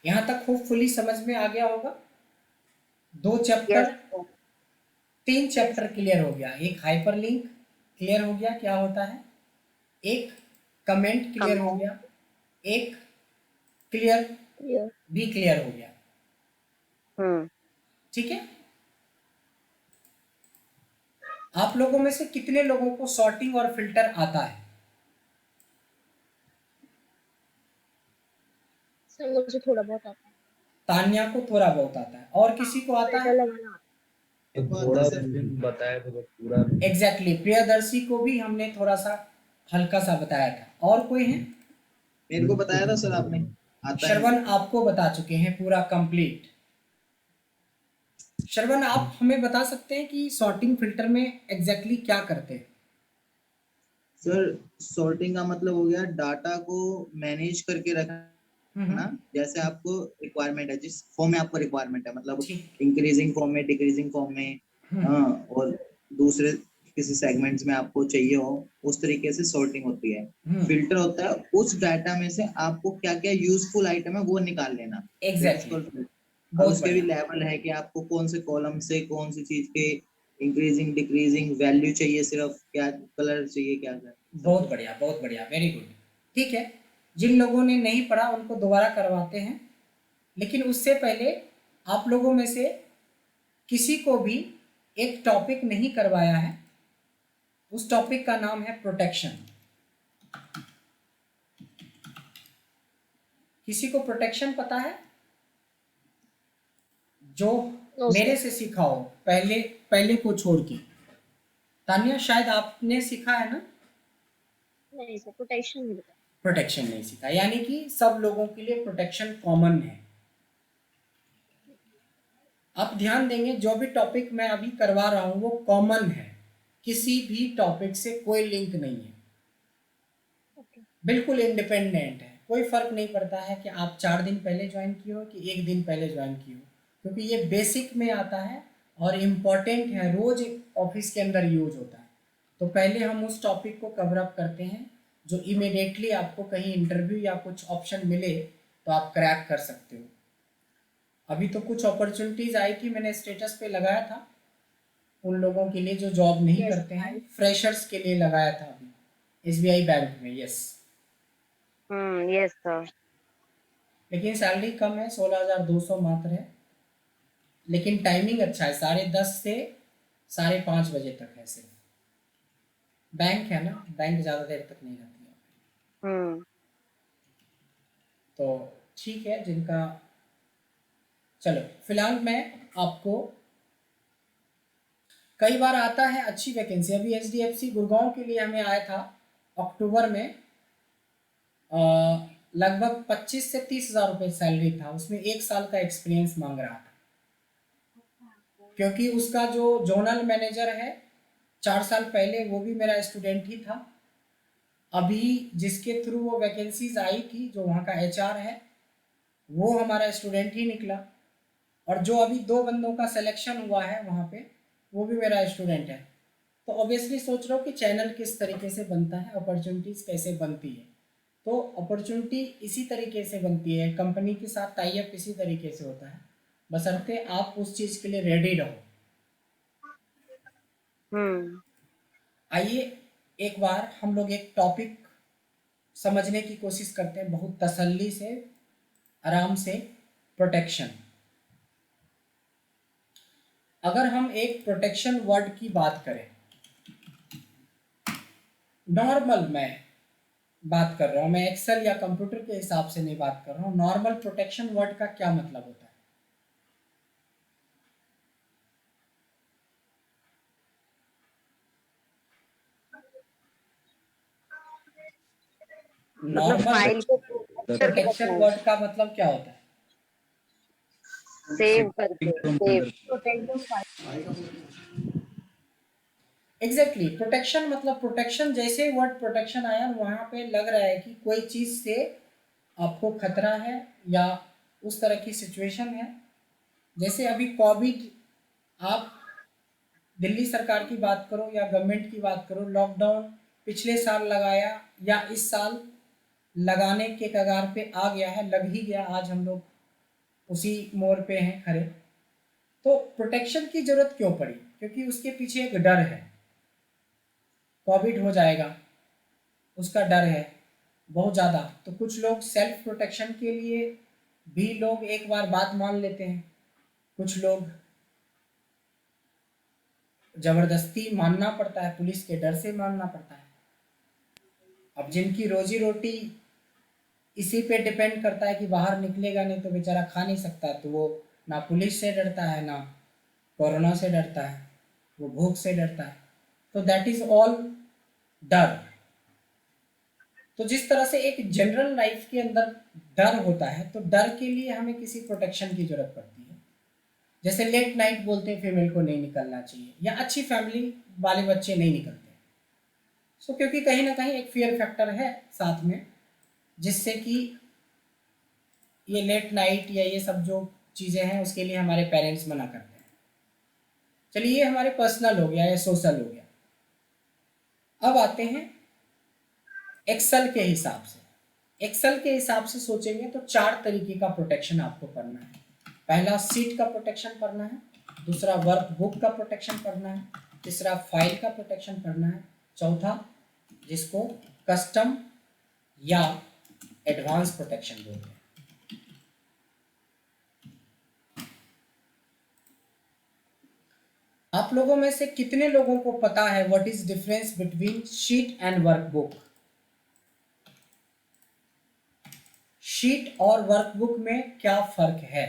यहां तक होपफुली समझ में आ गया होगा। 2 chapter, Yes, sir. 3 chapter clear हो गया। एक हाइपरलिंक क्लियर हो गया, क्या होता है। एक कमेंट क्लियर हो Comment. गया। एक क्लियर भी क्लियर हो गया। ठीक है। आप लोगों में से कितने लोगों को सॉर्टिंग और फिल्टर आता है? सर मुझे थोड़ा बहुत आता है। तान्या को थोड़ा बहुत आता है, और किसी को आता है? लगाना थोड़ा बताया तो पूरा एग्जैक्टली, प्रियदर्शी को भी हमने थोड़ा सा हल्का सा बताया था। और कोई है? मेरे को बताया था सर आपने, आता है। श्रवण आपको बता चुके हैं पूरा कंप्लीट। श्रवण आप हमें बता सकते हैं कि सॉर्टिंग फिल्टर में एग्जैक्टली क्या करते हैं? सर सॉर्टिंग का मतलब हो गया डाटा को मैनेज करके रखना, जैसे आपको रिक्वायरमेंट है, जिस फॉर्म में आपको रिक्वायरमेंट है, मतलब ठीक। इंक्रीजिंग फॉर्म में, डिक्रीजिंग फॉर्म में, हाँ, और दूसरे किसी सेगमेंट्स में आपको चाहिए हो, उस तरीके से सॉर्टिंग होती है। फिल्टर होता है उस डाटा में से आपको क्या क्या यूजफुल आइटम है वो निकाल लेना। एग्जैक्टली, और बहुत उसके भी बढ़िया। लेवल है कि आपको कौन से कॉलम से कौन सी चीज के इंक्रीजिंग डिक्रीजिंग वैल्यू चाहिए, सिर्फ क्या कलर चाहिए, क्या बहुत बढ़िया, बहुत बढ़िया, वेरी गुड। ठीक है, जिन लोगों ने नहीं पढ़ा उनको दोबारा करवाते हैं, लेकिन उससे पहले आप लोगों में से किसी को भी एक टॉपिक नहीं करवाया है, उस टॉपिक का नाम है प्रोटेक्शन। किसी को प्रोटेक्शन पता है जो No, मेरे sir. से सीखा हो, पहले को छोड़ के? तानिया शायद आपने सीखा है ना? नहीं सर, प्रोटेक्शन नहीं पता। प्रोटेक्शन नहीं सीखा, यानी कि सब लोगों के लिए प्रोटेक्शन कॉमन है। आप ध्यान देंगे जो भी टॉपिक मैं अभी करवा रहा हूं वो कॉमन है, किसी भी टॉपिक से कोई लिंक नहीं है, Okay. बिल्कुल इंडिपेंडेंट है। कोई फर्क नहीं पड़ता है कि आप 4 दिन पहले ज्वाइन किए हो कि 1 दिन पहले ज्वाइन किए हो, क्योंकि ये बेसिक में आता है और इम्पॉर्टेंट है, रोज ऑफिस के अंदर यूज होता है। तो पहले हम उस टॉपिक को कवर अप करते हैं जो इमीडिएटली आपको कहीं इंटरव्यू या कुछ ऑप्शन मिले तो आप क्रैक कर सकते हो। अभी तो कुछ अपॉर्चुनिटीज आई थी, मैंने स्टेटस पे लगाया था उन लोगों के लिए जो जॉब नहीं Yes, करते हैं, फ्रेशर्स के लिए लगाया था अभी SBI बैंक में। Yes, Yes, sir. लेकिन सैलरी कम है, 16,200 मात्र है, लेकिन टाइमिंग अच्छा है, 10:30 से 5:30 बजे तक है सिर्फ। बैंक है ना, बैंक ज़्यादा देर तक नहीं रहती है। तो ठीक है, जिनका, चलो फिलहाल मैं आपको, कई बार आता है अच्छी वैकेंसी। अभी HDFC गुड़गांव के लिए हमें आया था अक्टूबर में, लगभग 25 से 30,000 रुपये सैलरी था, उसमें 1 साल का एक्सपीरियंस मांग रहा था, क्योंकि उसका जो जोनल मैनेजर है 4 साल पहले वो भी मेरा स्टूडेंट ही था। अभी जिसके थ्रू वो वैकेंसीज आई थी, जो वहाँ का HR है, वो हमारा स्टूडेंट ही निकला, और जो अभी 2 बंदों का सिलेक्शन हुआ है वहाँ पे, वो भी मेरा स्टूडेंट है। तो ऑब्वियसली सोच रहा हूँ कि चैनल किस तरीके से बनता है, अपॉर्चुनिटीज़ कैसे बनती है। तो अपॉर्चुनिटी इसी तरीके से बनती है, कंपनी के साथ टाई अप इसी तरीके से होता है, बशर्ते आप उस चीज़ के लिए रेडी रहो। आइए एक बार हम लोग एक टॉपिक समझने की कोशिश करते हैं बहुत तसल्ली से, आराम से। प्रोटेक्शन। अगर हम एक प्रोटेक्शन वर्ड की बात करें, नॉर्मल मैं बात कर रहा हूँ, मैं एक्सेल या कंप्यूटर के हिसाब से नहीं बात कर रहा हूँ, नॉर्मल प्रोटेक्शन वर्ड का क्या मतलब होता है? मतलब नॉर्मल फाइल को प्रोटेक्शन वर्ड का मतलब क्या होता है? सेव करके save protect the file. Exactly, protection मतलब प्रोटेक्शन, जैसे वर्ड प्रोटेक्शन आया वहाँ पे लग रहा है कि कोई चीज़ से आपको खतरा है या उस तरह की सिचुएशन है। जैसे अभी कोविड, आप दिल्ली सरकार की बात करो या गवर्नमेंट की बात करो, लॉकडाउन पिछले साल लगाया या इस साल लगाने के कगार पे आ गया है, लग ही गया, आज हम लोग उसी मोड़ पे हैं खड़े। तो प्रोटेक्शन की जरूरत क्यों पड़ी? क्योंकि उसके पीछे एक डर है, कोविड हो जाएगा उसका डर है बहुत ज़्यादा। तो कुछ लोग सेल्फ प्रोटेक्शन के लिए भी लोग एक बार बात मान लेते हैं, कुछ लोग ज़बरदस्ती मानना पड़ता है, पुलिस के डर से मानना पड़ता है। अब जिनकी रोजी रोटी इसी पे डिपेंड करता है कि बाहर निकलेगा नहीं तो बेचारा खा नहीं सकता, तो वो ना पुलिस से डरता है ना कोरोना से डरता है, वो भूख से डरता है। तो दैट इज ऑल डर। तो जिस तरह से एक जनरल लाइफ के अंदर डर होता है, तो डर के लिए हमें किसी प्रोटेक्शन की जरूरत पड़ती है। जैसे लेट नाइट बोलते हैं फीमेल को नहीं निकलना चाहिए, या अच्छी फैमिली वाले बच्चे नहीं निकलते। सो क्योंकि कहीं ना कहीं एक फियर फैक्टर है साथ में, जिससे कि ये लेट नाइट या ये सब जो चीज़ें हैं उसके लिए हमारे पेरेंट्स मना करते हैं। चलिए ये हमारे पर्सनल हो गया या सोशल हो गया। अब आते हैं एक्सेल के हिसाब से। एक्सेल के हिसाब से सोचेंगे तो 4 तरीके का प्रोटेक्शन आपको करना है। पहला सीट का प्रोटेक्शन करना है, दूसरा वर्क बुक का प्रोटेक्शन करना है, तीसरा फाइल का प्रोटेक्शन करना है, चौथा जिसको कस्टम या एडवांस प्रोटेक्शन बोलते हैं। आप लोगों में से कितने लोगों को पता है what is difference between sheet and workbook? Sheet और वर्कबुक में क्या फर्क है?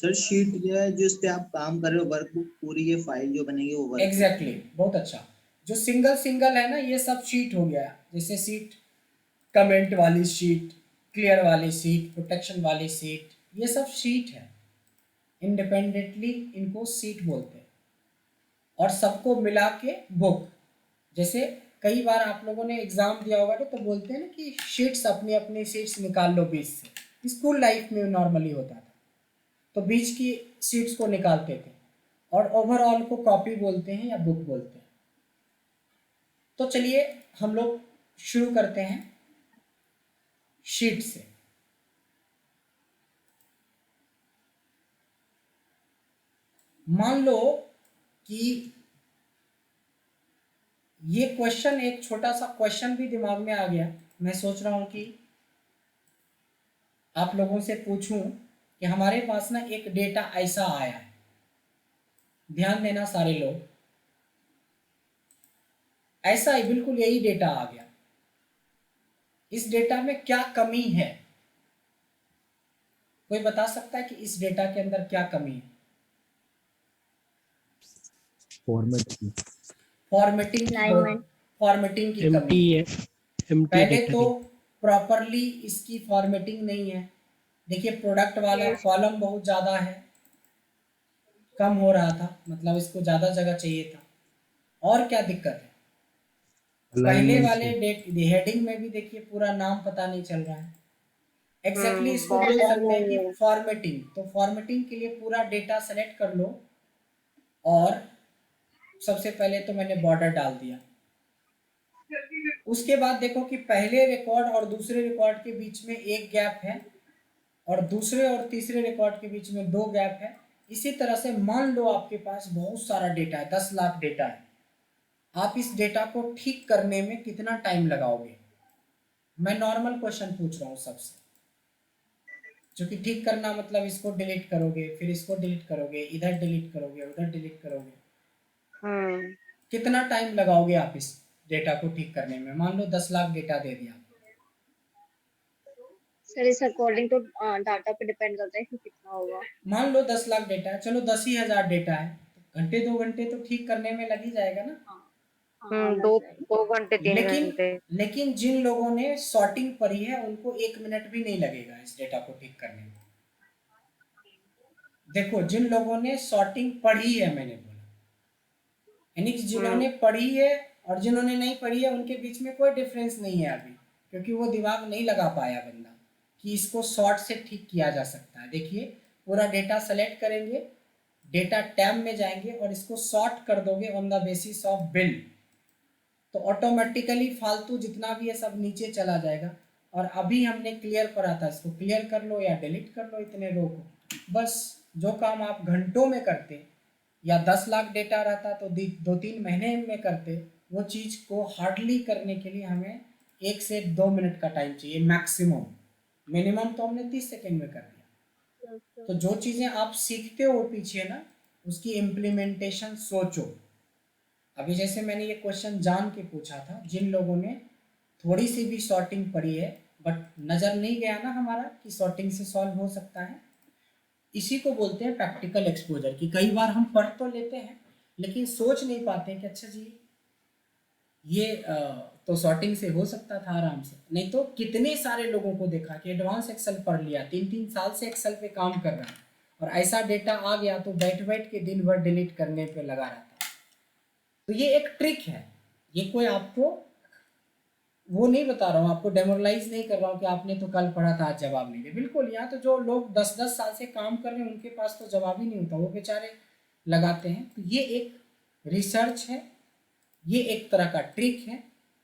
सर शीट जो है जिस पे आप काम कर रहे हो, वर्कबुक पूरी ये फाइल जो बनेगी वो वर्कबुक। एग्जैक्टली, बहुत अच्छा। जो सिंगल सिंगल है ना, ये सब शीट हो गया। जैसे शीट, कमेंट वाली शीट, क्लियर वाली शीट, प्रोटेक्शन वाली शीट, ये सब शीट है। इंडिपेंडेंटली इनको सीट बोलते हैं और सबको मिला के बुक। जैसे कई बार आप लोगों ने एग्जाम दिया होगा तो बोलते हैं ना कि शीट्स, अपनी अपनी शीट्स निकाल लो बीच से। स्कूल लाइफ में नॉर्मली होता था, तो बीच की शीट्स को निकालते थे और ओवरऑल को कॉपी बोलते हैं या बुक बोलते हैं। तो चलिए हम लोग शुरू करते हैं शीट से। मान लो कि ये क्वेश्चन, एक छोटा सा क्वेश्चन भी दिमाग में आ गया। मैं सोच रहा हूं कि आप लोगों से पूछूं कि हमारे पास ना एक डेटा ऐसा आया है। ध्यान देना सारे लोग, ऐसा ही बिल्कुल यही डेटा आ गया। इस डेटा में क्या कमी है? कोई बता सकता है कि इस डेटा के अंदर क्या कमी है? Formatting Alignment. फॉर्मेटिंग की एम्प्टी कमी है, एम्प्टी पहले डेटा तो प्रॉपरली इसकी फॉर्मेटिंग नहीं है। देखिए प्रोडक्ट वाला Yes. कॉलम बहुत ज़्यादा है, कम हो रहा था, मतलब इसको ज़्यादा जगह चाहिए था। और क्या दिक्कत है? पहले वाले हेडिंग में भी देखिए पूरा नाम पता नहीं चल रहा है। एग्जैक्टली इसको बहुत बोल सारे सकते हैं कि फॉर्मेटिंग। तो फॉर्मेटिंग के लिए पूरा डेटा सेलेक्ट कर लो और सबसे पहले तो मैंने बॉर्डर डाल दिया। उसके बाद देखो कि पहले रिकॉर्ड और दूसरे रिकॉर्ड के बीच में एक गैप है और दूसरे और तीसरे रिकॉर्ड के बीच में 2 गैप है। इसी तरह से मान लो आपके पास बहुत सारा डेटा है, 10 लाख डेटा है। आप इस डेटा को ठीक करने में कितना टाइम लगाओगे? मैं नॉर्मल क्वेश्चन पूछ रहा हूँ सबसे, क्योंकि ठीक करना मतलब इसको डिलीट करोगे, फिर इसको डिलीट करोगे, इधर डिलीट करोगे, उधर डिलीट करोगे। कितना टाइम लगाओगे आप इस डेटा को ठीक करने में? मान लो 10 लाख डेटा दे दिया। सर इस अकॉर्डिंग तो डाटा पे डिपेंड करता है कि कितना होगा। मान लो 10 लाख डेटा है, चलो 10,000 डेटा है, घंटे 2 घंटे तो ठीक करने में लग ही जाएगा ना। हाँ दो लग जाएगा। 2 घंटे 3 घंटे। लेकिन जिन लोगों ने सॉर्टिंग पढ़ी है उनको 1 मिनट भी नहीं लगेगा इस डेटा को ठीक करने में। देखो जिन लोगों ने सॉर्टिंग पढ़ी है, मैंने बोला, यानी कि जिन्होंने पढ़ी है और जिन्होंने नहीं पढ़ी है उनके बीच में कोई डिफरेंस नहीं है अभी, क्योंकि वो दिमाग नहीं लगा पाया बंदा कि इसको सॉर्ट से ठीक किया जा सकता है। देखिए पूरा डेटा सेलेक्ट करेंगे, डेटा टैब में जाएंगे और इसको सॉर्ट कर दोगे on the basis of bill, तो ऑटोमेटिकली फालतू जितना भी है सब नीचे चला जाएगा। और अभी हमने क्लियर करा था, इसको क्लियर कर लो या डिलीट कर लो इतने रो को। बस जो काम आप घंटों में करते या 10 लाख डेटा रहता तो 2-3 महीने में करते, वो चीज़ को हार्डली करने के लिए हमें 1 से 2 मिनट का टाइम चाहिए मैक्सिमम। मिनिमम तो हमने 30 सेकेंड में कर दिया। तो जो चीज़ें आप सीखते हो पीछे ना, उसकी इम्प्लीमेंटेशन सोचो। अभी जैसे मैंने ये क्वेश्चन जान के पूछा था, जिन लोगों ने थोड़ी सी भी सॉर्टिंग पढ़ी है बट नज़र नहीं गया ना हमारा कि सॉर्टिंग से सॉल्व हो सकता है, इसी को बोलते हैं प्रैक्टिकल एक्सपोजर। कि कई बार हम पढ़ तो लेते हैं लेकिन सोच नहीं पाते कि अच्छा जी ये तो सॉर्टिंग से हो सकता था आराम से। नहीं तो कितने सारे लोगों को देखा कि एडवांस एक्सेल पढ़ लिया, 3-3 साल से एक्सेल पे काम कर रहा है और ऐसा डेटा आ गया तो बैठ बैठ के दिन भर डिलीट करने पे लगा रहता है। तो ये एक ट्रिक है, ये कोई आपको वो नहीं बता रहा हूँ, आपको डेमोरलाइज नहीं कर रहा हूँ कि आपने तो कल पढ़ा था आज जवाब नहीं दे। बिल्कुल, यहाँ तो जो लोग 10-10 साल से काम कर रहे हैं उनके पास तो जवाब ही नहीं होता, वो बेचारे लगाते हैं। तो ये एक रिसर्च है, ये एक तरह का ट्रिक है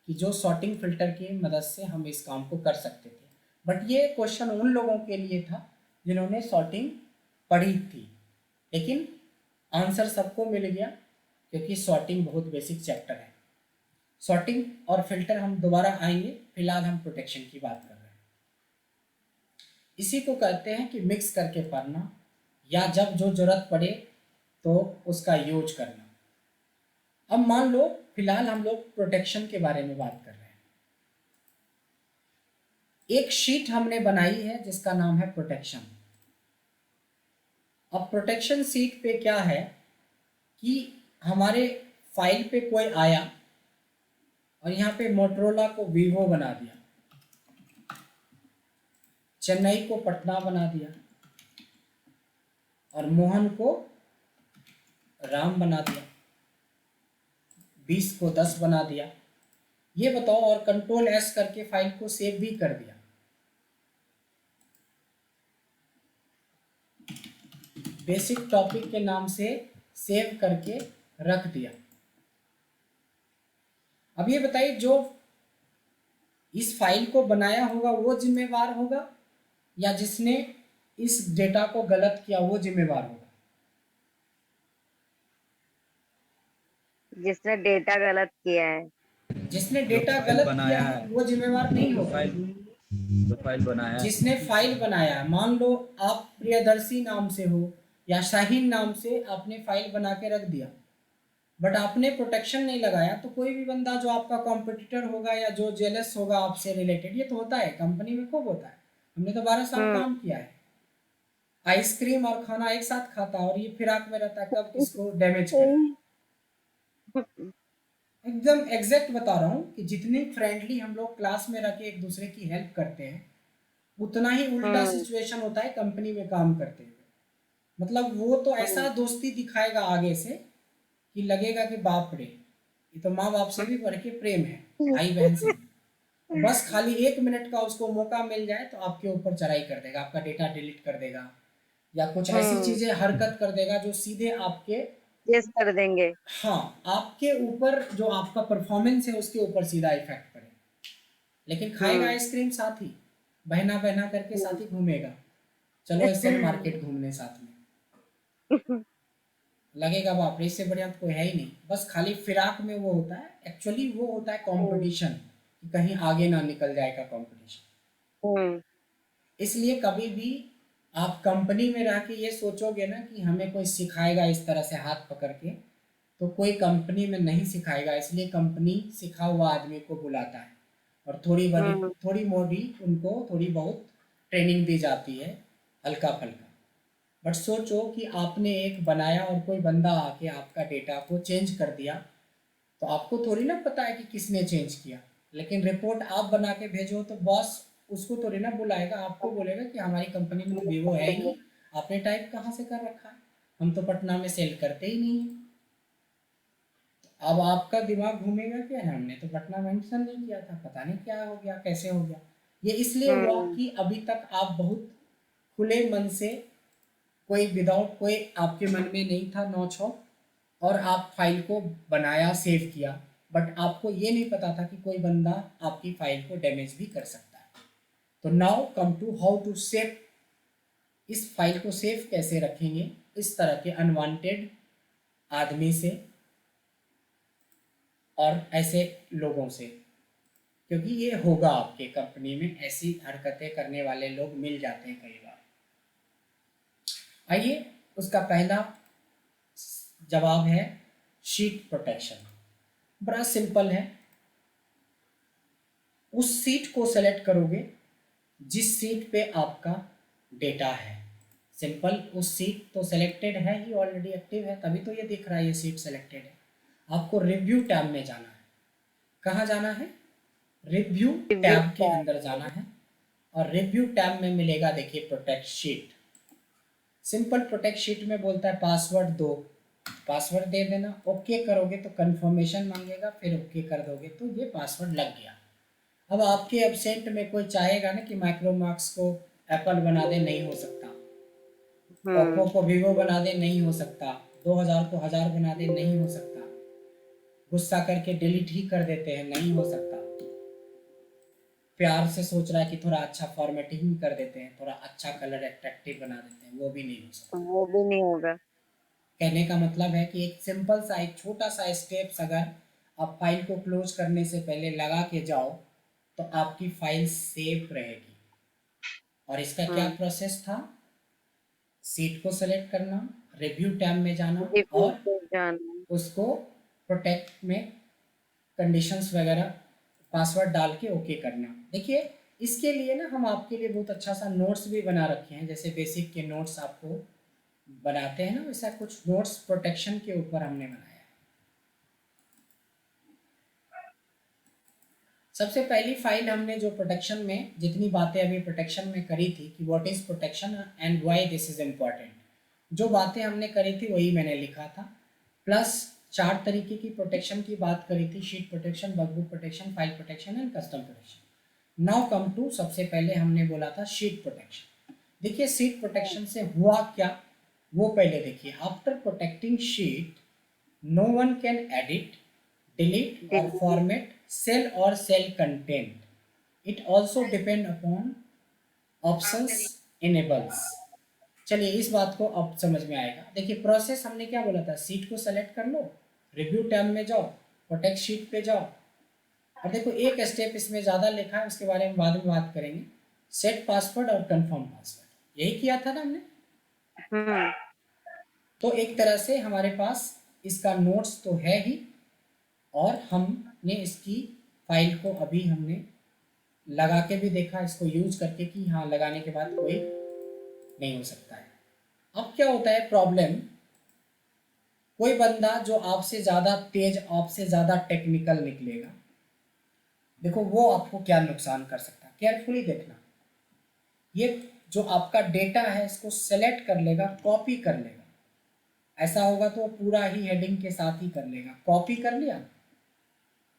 कि जो सॉर्टिंग फिल्टर की मदद से हम इस काम को कर सकते थे। बट ये क्वेश्चन उन लोगों के लिए था जिन्होंने सॉर्टिंग पढ़ी थी, लेकिन आंसर सबको मिल गया क्योंकि सॉर्टिंग बहुत बेसिक चैप्टर है। सॉर्टिंग और फिल्टर हम दोबारा आएंगे, फिलहाल हम प्रोटेक्शन की बात कर रहे हैं। इसी को कहते हैं कि मिक्स करके पढ़ना या जब जो जरूरत पड़े तो उसका यूज करना। अब मान लो फिलहाल हम लोग प्रोटेक्शन के बारे में बात कर रहे हैं। एक शीट हमने बनाई है जिसका नाम है प्रोटेक्शन। अब प्रोटेक्शन शीट पे क्या है कि हमारे फाइल पे कोई आया और यहाँ पे मोटरोला को वीवो बना दिया, चेन्नई को पटना बना दिया और मोहन को राम बना दिया, 20 को 10 बना दिया। ये बताओ, और कंट्रोल एस करके फाइल को सेव भी कर दिया। बेसिक टॉपिक के नाम से सेव करके रख दिया। अब ये बताइए, जो इस फाइल को बनाया होगा वो जिम्मेवार होगा या जिसने इस डेटा को गलत किया वो जिम्मेवार होगा? जिसने डेटा गलत किया है। जिसने डेटा फाइल गलत बनाया किया है है, वो जिम्मेवार नहीं होगा। जो फाइल बनाया है, जिसने फाइल बनाया है, मान लो आप प्रियदर्शी नाम से हो या शाहीन नाम से आपने फाइल बना के रख दिया, बट आपने प्रोटेक्शन नहीं लगाया, तो कोई भी बंदा जो आपका कॉम्पिटिटर होगा या जो जेलस होगा आपसे रिलेटेड, ये तो होता है कंपनी में, खूब होता है। हमने तो 12 साल काम किया है। आइसक्रीम और खाना एक साथ खाता है और ये फिराक में रहता है, कब किसको डैमेज करे। एकदम एग्जैक्ट बता रहा हूँ कि जितनी फ्रेंडली हम लोग क्लास में रह के एक दूसरे की हेल्प करते हैं, उतना ही उल्टा सिचुएशन होता है कंपनी में काम करते हुए। मतलब वो तो ऐसा दोस्ती दिखाएगा आगे से कि लगेगा कि बाप रे, ये तो माँ बाप से भी बढ़ के प्रेम है, भाई बहन से। बस खाली 1 मिनट का उसको मौका मिल जाए तो आपके ऊपर चढ़ाई कर देगा, आपका डेटा डिलीट कर देगा या कुछ ऐसी चीजें हरकत कर देगा जो सीधे आपके कर देंगे। हाँ, आपके ऊपर जो आपका परफॉर्मेंस है उसके ऊपर सीधा इफेक्ट पड़े। लेकिन खाएगा आइसक्रीम साथ ही, बहना बहना करके साथ ही घूमेगा, चलो एसएल मार्केट घूमने साथ में, लगेगा बाप रे, इससे बढ़िया तो कोई है ही नहीं। बस खाली फिराक में वो होता है, एक्चुअली वो होता है कंपटीशन, कि कहीं आगे ना निकल जाएगा कंपटीशन। इसलिए कभी भी आप कंपनी में रह के ये सोचोगे ना कि हमें कोई सिखाएगा इस तरह से हाथ पकड़ के, तो कोई कंपनी में नहीं सिखाएगा। इसलिए कंपनी सिखा हुआ आदमी को बुलाता है और थोड़ी मोटी उनको थोड़ी बहुत ट्रेनिंग दी जाती है, हल्का फल्का। बट सोचो कि आपने एक बनाया और कोई बंदा आके आपका डेटा को चेंज कर दिया, तो आपको थोड़ी ना पता है कि किसने चेंज किया। लेकिन रिपोर्ट आप बना के भेजो तो बॉस उसको थोड़ी ना बुलाएगा, आपको बोलेगा कि हमारी कंपनी में तो वीवो है ही नहीं, आपने टाइप कहाँ से कर रखा है, हम तो पटना में सेल करते ही नहीं है। अब आपका दिमाग घूमेगा कि हमने तो पटना मेंशन नहीं किया था, पता नहीं क्या हो गया, कैसे हो गया। ये इसलिए हुआ कि अभी तक आप बहुत खुले मन से, कोई विदाउट कोई आपके मन में नहीं था नौछौक, और आप फाइल को बनाया, सेव किया, बट आपको ये नहीं पता था कि कोई बंदा आपकी फाइल को डैमेज भी कर सकता है। तो now come to how to save. इस फाइल को सेव कैसे रखेंगे इस तरह के अनवांटेड आदमी से और ऐसे लोगों से, क्योंकि ये होगा आपके कंपनी में, ऐसी हरकतें करने वाले लोग मिल जाते हैं कई बार। आइए, उसका पहला जवाब है शीट प्रोटेक्शन। बड़ा सिंपल है। उस सीट को सेलेक्ट करोगे जिस सीट पे आपका डेटा है। सिंपल, उस सीट तो सेलेक्टेड है ही, ऑलरेडी एक्टिव है, तभी तो ये दिख रहा है ये सीट सेलेक्टेड है। आपको रिव्यू टैब में जाना है। कहाँ जाना है? रिव्यू टैब के अंदर जाना है और रिव्यू टैब में मिलेगा, देखिए, protect sheet. Simple protect sheet में बोलता है पासवर्ड दो, पासवर्ड दे देना। ओके करोगे तो कंफर्मेशन मांगेगा, फिर ओके कर दोगे तो ये पासवर्ड लग गया। अब आपके एब्सेंट में कोई चाहेगा ना कि माइक्रोमैक्स को एप्पल बना दे, नहीं हो सकता। ओप्पो को वीवो बना दे, नहीं हो सकता। 2000 को 1000 बना दे, नहीं हो सकता। गुस्सा करके डिलीट ही कर देते हैं, नहीं हो सकता। प्यार से सोच रहा है कि थोड़ा अच्छा फॉर्मेटिंग कर देते हैं, थोड़ा अच्छा कलर अट्रैक्टिव बना देते हैं, वो भी नहीं हो सकता। वो भी नहीं होगा। कहने का मतलब है कि एक सिंपल सा, एक छोटा सा स्टेप्स अगर आप फाइल को क्लोज करने से पहले लगा के जाओ तो आपकी फाइल सेफ रहेगी। और इसका क्या प्रोसेस था? सीट को सेलेक्ट करना, रिव्यू टैब में जाना रिव्यू और पे जाना। उसको प्रोटेक्ट में कंडीशंस वगैरह पासवर्ड डाल के ओके करना। देखिए इसके लिए ना हम आपके लिए बहुत अच्छा सा नोट्स भी बना रखे हैं, जैसे बेसिक के नोट्स आपको बनाते हैं ना, वैसा कुछ नोट्स प्रोटेक्शन के ऊपर हमने बनाया है। सबसे पहली फाइल हमने जो प्रोटेक्शन में जितनी बातें अभी प्रोटेक्शन में करी थी कि what is protection and why this is important, जो बातें हमने करी थी वही मैंने लिखा था, प्लस 4 तरीके की प्रोटेक्शन की बात करी थी, sheet protection, workbook protection, file protection and custom protection. Now come to सबसे पहले हमने बोला था शीट प्रोटेक्शन। देखिए शीट प्रोटेक्शन से हुआ क्या वो पहले देखिए। After protecting sheet no one can edit, delete और फॉर्मेट सेल और cell content, it also depend upon options enables. चलिए इस बात को अब समझ में आएगा। देखिए प्रोसेस हमने क्या बोला था, सीट को सेलेक्ट कर लो, रिव्यू टैब में जाओ, प्रोटेक्ट शीट पे जाओ, और देखो एक स्टेप इसमें ज़्यादा लिखा है, उसके बारे में बाद में बात करेंगे, सेट पासवर्ड और कंफर्म पासवर्ड। यही किया था ना हमने। तो एक तरह से हमारे पास इसका नोट्स तो है ही, और हमने इसकी फाइल को अभी हमने लगा के भी देखा इसको यूज करके कि हाँ लगाने के बाद कोई नहीं हो सकता है। अब क्या होता है प्रॉब्लम, कोई बंदा जो आपसे ज़्यादा तेज, आपसे ज़्यादा टेक्निकल निकलेगा, देखो वो आपको क्या नुकसान कर सकता है, केयरफुली देखना। ये जो आपका डेटा है इसको सेलेक्ट कर लेगा, कॉपी कर लेगा, ऐसा होगा तो पूरा ही हेडिंग के साथ ही कर लेगा, कॉपी कर लिया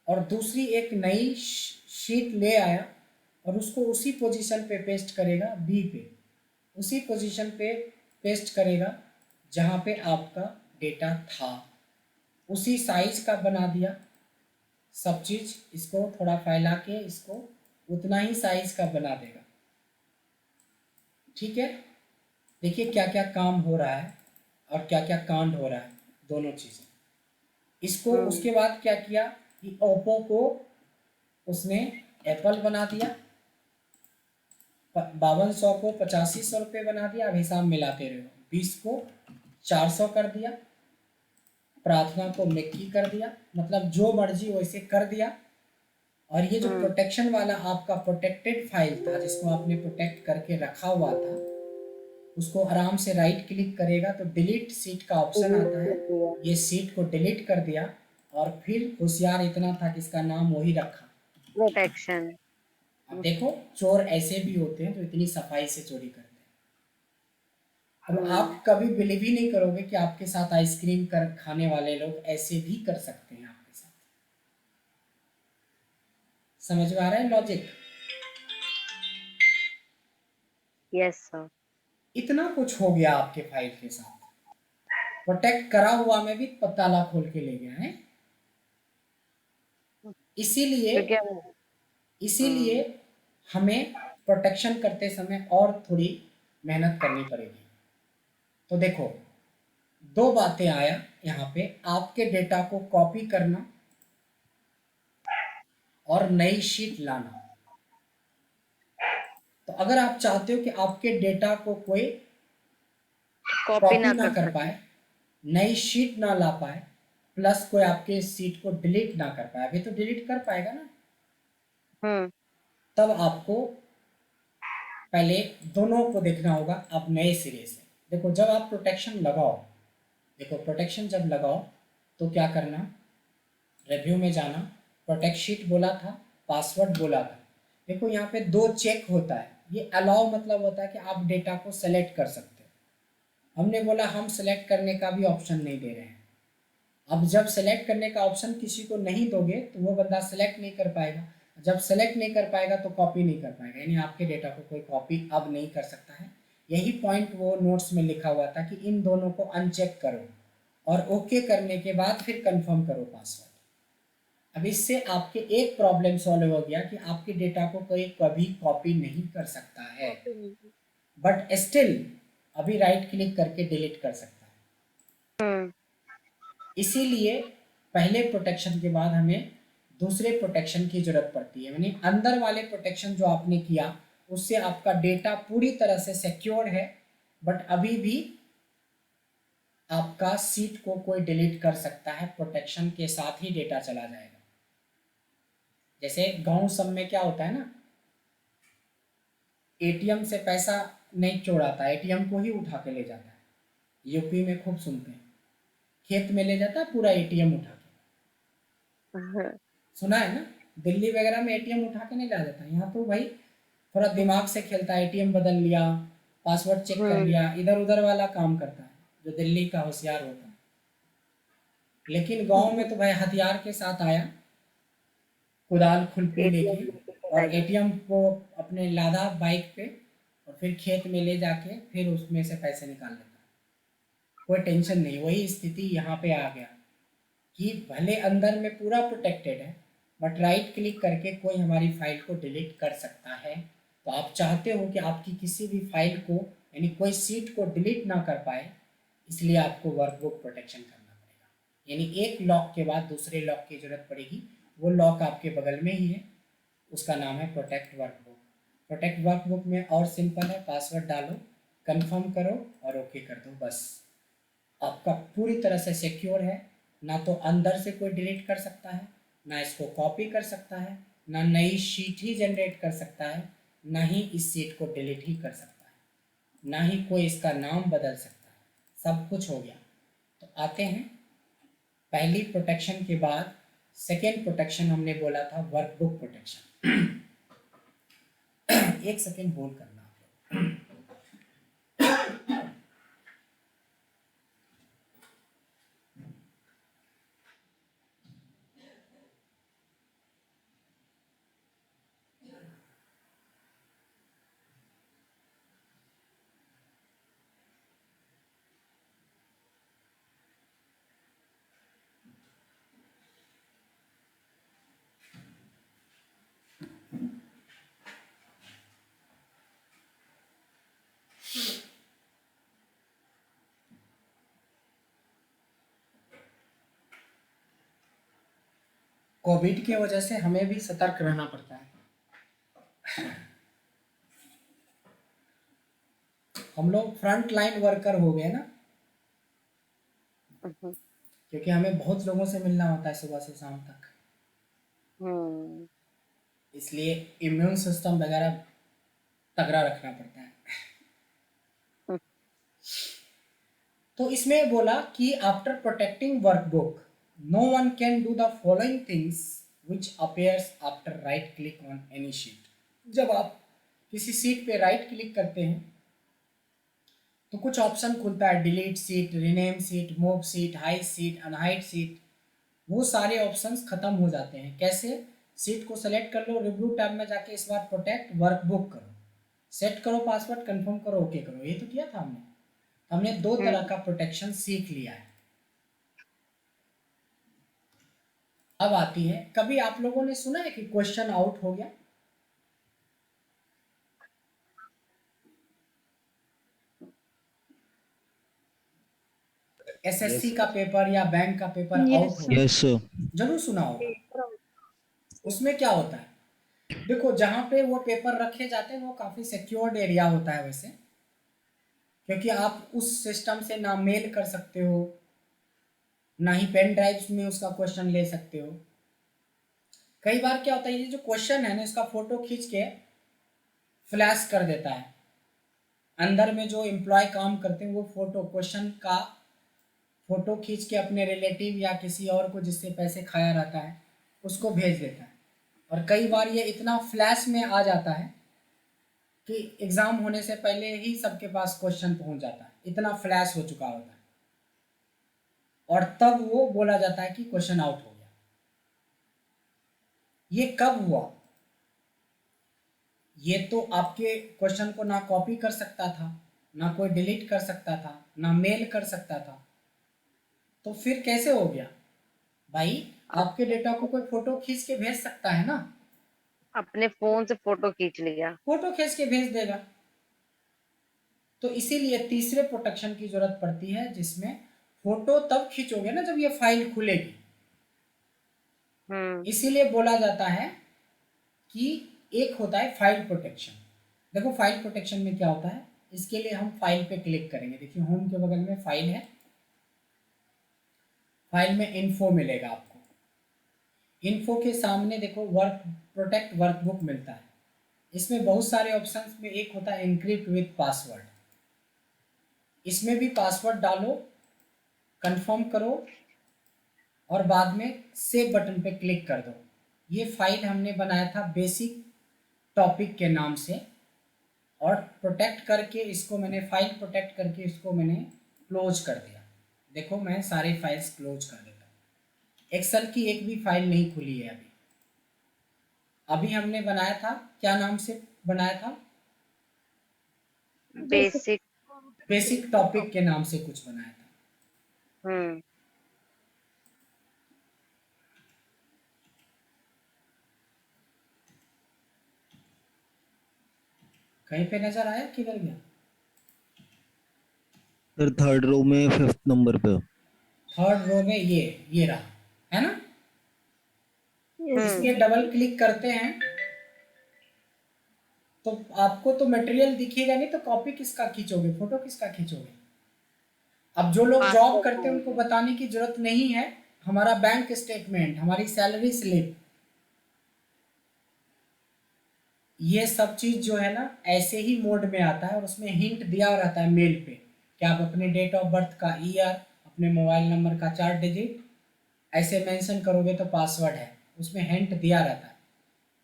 और दूसरी एक नई शीट ले आया और उसको उसी पोजीशन पे पेस्ट करेगा, बी पे, उसी पोजीशन पे पेस्ट करेगा जहाँ पे आपका डेटा था, उसी साइज का बना दिया सब चीज़, इसको थोड़ा फैला के इसको उतना ही साइज का बना देगा। ठीक है, देखिए क्या क्या काम हो रहा है और क्या क्या कांड हो रहा है, दोनों चीज़ें। इसको उसके बाद क्या किया कि ओप्पो को उसने एप्पल बना दिया, 5200 को 8500 रुपये बना दिया, अब हिसाब मिलाते रहो, 20 को 400 कर दिया, प्रार्थना को मिक्की कर दिया, मतलब जो मर्जी वैसे कर दिया। और ये जो प्रोटेक्शन वाला आपका प्रोटेक्टेड फाइल था जिसको आपने प्रोटेक्ट करके रखा हुआ था, उसको आराम से राइट क्लिक करेगा तो डिलीट सीट का ऑप्शन आता है, ये सीट को डिलीट कर दिया और फिर होशियार इतना था कि इसका नाम वही रखा, प्रोटेक्शन। अब देखो चोर ऐसे भी होते हैं जो इतनी सफाई से चोरी करते हैं। अब आप कभी बिलीव ही नहीं करोगे कि आपके साथ आइसक्रीम कर खाने वाले लोग ऐसे भी कर सकते हैं आपके साथ। समझ में आ रहा है लॉजिक? Yes sir. इतना कुछ हो गया आपके फाइल के साथ, प्रोटेक्ट करा हुआ में भी ताला खोल के ले गया है। इसीलिए हमें प्रोटेक्शन करते समय और थोड़ी मेहनत करनी पड़ेगी। तो देखो दो बातें आया यहाँ पे, आपके डेटा को कॉपी करना और नई शीट लाना। तो अगर आप चाहते हो कि आपके डेटा को कोई कॉपी ना कर पाए, नई शीट ना ला पाए, प्लस कोई आपके शीट को डिलीट ना कर पाए, अभी तो डिलीट कर पाएगा ना, तब आपको पहले दोनों को देखना होगा। आप नए सिरे से देखो, जब आप प्रोटेक्शन लगाओ, देखो प्रोटेक्शन जब लगाओ तो क्या करना, रिव्यू में जाना, प्रोटेक्ट शीट बोला था, पासवर्ड बोला था, देखो यहाँ पे 2 चेक होता है। ये अलाउ मतलब होता है कि आप डेटा को सेलेक्ट कर सकते हो। हमने बोला हम सेलेक्ट करने का भी ऑप्शन नहीं दे रहे हैं। अब जब सेलेक्ट करने का ऑप्शन किसी को नहीं दोगे तो वो बंदा सेलेक्ट नहीं कर पाएगा, जब सेलेक्ट नहीं कर पाएगा तो कॉपी नहीं कर पाएगा, यानी आपके डेटा को कोई कॉपी अब नहीं कर सकता है। यही पॉइंट वो नोट्स में लिखा हुआ था कि इन दोनों को अनचेक करो और ओके करने के बाद फिर कंफर्म करो पासवर्ड। अब इससे आपके एक प्रॉब्लम सॉल्व हो गया कि आपके डेटा को कोई कभी कॉपी नहीं कर सकता है, बट स्टिल अभी राइट क्लिक करके डिलीट कर सकता है। इसीलिए पहले प्रोटेक्शन के बाद हमें दूसरे प्रोटेक्शन की जरूरत पड़ती है, यानी अंदर वाले प्रोटेक्शन जो आपने किया उससे आपका डेटा पूरी तरह से सिक्योर है, बट अभी भी आपका सीट को कोई डिलीट कर सकता है, प्रोटेक्शन के साथ ही डेटा चला जाएगा। जैसे गांव सब में क्या होता है ना, एटीएम से पैसा नहीं चोराता, एटीएम को ही उठा के ले जाता है। यूपी में खूब सुनते हैं, खेत में ले जाता है पूरा एटीएम उठा के। सुना है ना, दिल्ली वगैरह में एटीएम उठा के नहीं ला जाता, यहाँ तो भाई थोड़ा दिमाग से खेलता है, एटीएम बदल लिया, पासवर्ड चेक कर लिया, इधर उधर वाला काम करता है, जो दिल्ली का होशियार होता है। लेकिन गांव में तो भाई हथियार के साथ आया, कुदाल खुरपी लेके, और एटीएम को अपने लादा बाइक पे, और फिर खेत में ले जाके फिर उसमें से पैसे निकाल लेता है, कोई टेंशन नहीं। वही स्थिति यहाँ पे आ गया कि भले अंदर में पूरा प्रोटेक्टेड है, बट राइट क्लिक करके कोई हमारी फाइल को डिलीट कर सकता है। तो आप चाहते हो कि आपकी किसी भी फाइल को, यानी कोई सीट को डिलीट ना कर पाए, इसलिए आपको वर्कबुक प्रोटेक्शन करना पड़ेगा। यानी एक लॉक के बाद दूसरे लॉक की जरूरत पड़ेगी, वो लॉक आपके बगल में ही है, उसका नाम है प्रोटेक्ट वर्कबुक। प्रोटेक्ट वर्कबुक में और सिंपल है, पासवर्ड डालो, कंफर्म करो और ओके कर दो, बस आपका पूरी तरह से सिक्योर है। ना तो अंदर से कोई डिलीट कर सकता है, ना इसको कॉपी कर सकता है, ना नई शीट ही जनरेट कर सकता है, ना ही इस शीट को डिलीट ही कर सकता है, ना ही कोई इसका नाम बदल सकता है। सब कुछ हो गया। तो आते हैं पहली प्रोटेक्शन के बाद सेकेंड प्रोटेक्शन, हमने बोला था वर्कबुक प्रोटेक्शन। एक सेकेंड होल्ड करना आप लोग। कोविड की वजह से हमें भी सतर्क रहना पड़ता है। हम लोग फ्रंट लाइन वर्कर हो गए ना, क्योंकि हमें बहुत लोगों से मिलना होता है सुबह से शाम तक, इसलिए इम्यून सिस्टम वगैरह तगड़ा रखना पड़ता है। तो इसमें बोला कि after protecting workbook no one can do the following things which appears after right click on any sheet. जब आप किसी सीट पे राइट क्लिक करते हैं तो कुछ ऑप्शन खुलता है, delete seat, rename seat, move seat, hide seat, unhide seat. वो सारे ऑप्शंस खत्म हो जाते हैं। कैसे? सीट को सेलेक्ट कर लो, रिव्यू टैब में जाके इस बार प्रोटेक्ट वर्कबुक करो, सेट करो पासवर्ड, कंफर्म करो, ओके करो। ये तो किया था हमने दो तरह का प्रोटेक्शन सीख लिया है। अब आती है, कभी आप लोगों ने सुना है कि क्वेश्चन आउट हो गया? एसएससी का पेपर या बैंक का पेपर आउट हो गया, यस सर। जरूर सुना होगा। उसमें क्या होता है, देखो जहां पे वो पेपर रखे जाते हैं वो काफी सिक्योर्ड एरिया होता है वैसे, क्योंकि आप उस सिस्टम से ना मेल कर सकते हो, ना ही पेन ड्राइव्स में उसका क्वेश्चन ले सकते हो। कई बार क्या होता है, ये जो क्वेश्चन है ना, इसका फोटो खींच के फ्लैश कर देता है। अंदर में जो एम्प्लॉय काम करते हैं वो फोटो, क्वेश्चन का फोटो खींच के अपने रिलेटिव या किसी और को जिससे पैसे खाया रहता है उसको भेज देता है। और कई बार ये इतना फ्लैश में आ जाता है कि एग्ज़ाम होने से पहले ही सबके पास क्वेश्चन पहुंच जाता है, इतना फ्लैश हो चुका होता है। और तब वो बोला जाता है कि क्वेश्चन आउट हो गया। ये कब हुआ? ये तो आपके क्वेश्चन को ना कॉपी कर सकता था, ना कोई डिलीट कर सकता था, ना मेल कर सकता था, तो फिर कैसे हो गया? भाई आपके डेटा को कोई फोटो खींच के भेज सकता है ना, अपने फोन से फोटो खींच लिया, फोटो खींच के भेज देगा। तो इसीलिए तीसरे प्रोटेक्शन की जरूरत पड़ती है, जिसमें फोटो तब खींचोगे ना जब ये फाइल खुलेगी। इसीलिए बोला जाता है कि एक होता है फाइल प्रोटेक्शन। देखो फाइल प्रोटेक्शन में क्या होता है, इसके लिए हम फाइल पे क्लिक करेंगे। देखिए होम के बगल में फाइल है, फाइल में इन्फो मिलेगा आपको। इन्फो के सामने देखो वर्क प्रोटेक्ट वर्कबुक मिलता है। इसमें बहुत सारे ऑप्शंस में एक होता है एनक्रिप्ट विथ पासवर्ड। इसमें भी पासवर्ड डालो, कंफर्म करो और बाद में सेव बटन पे क्लिक कर दो। ये फाइल हमने बनाया था बेसिक टॉपिक के नाम से, और प्रोटेक्ट करके इसको मैंने फाइल प्रोटेक्ट करके इसको मैंने क्लोज कर दिया। देखो मैं सारे फाइल्स क्लोज कर देता हूँ। एक्सेल की एक भी फाइल नहीं खुली है अभी। अभी हमने बनाया था, क्या नाम से बनाया था? बेसिक। बेसिक टॉपिक के नाम से कुछ बनाया था। कहीं पे नजर आया, किधर गया? सर थर्ड रो में 5th नंबर पे। थर्ड रो में ये रहा, है ना? इसके डबल क्लिक करते हैं तो आपको तो मटेरियल दिखेगा नहीं, तो कॉपी किसका खींचोगे, फोटो किसका खींचोगे? अब जो लोग जॉब करते हैं उनको बताने की जरूरत नहीं है। हमारा बैंक स्टेटमेंट, हमारी सैलरी स्लिप, ये सब चीज जो है ना ऐसे ही मोड में आता है, और उसमें हिंट दिया रहता है मेल पे कि आप अपने डेट ऑफ बर्थ का ईयर, अपने मोबाइल नंबर का 4 डिजिट ऐसे मेंशन करोगे तो पासवर्ड है, उसमें हिंट दिया रहता है।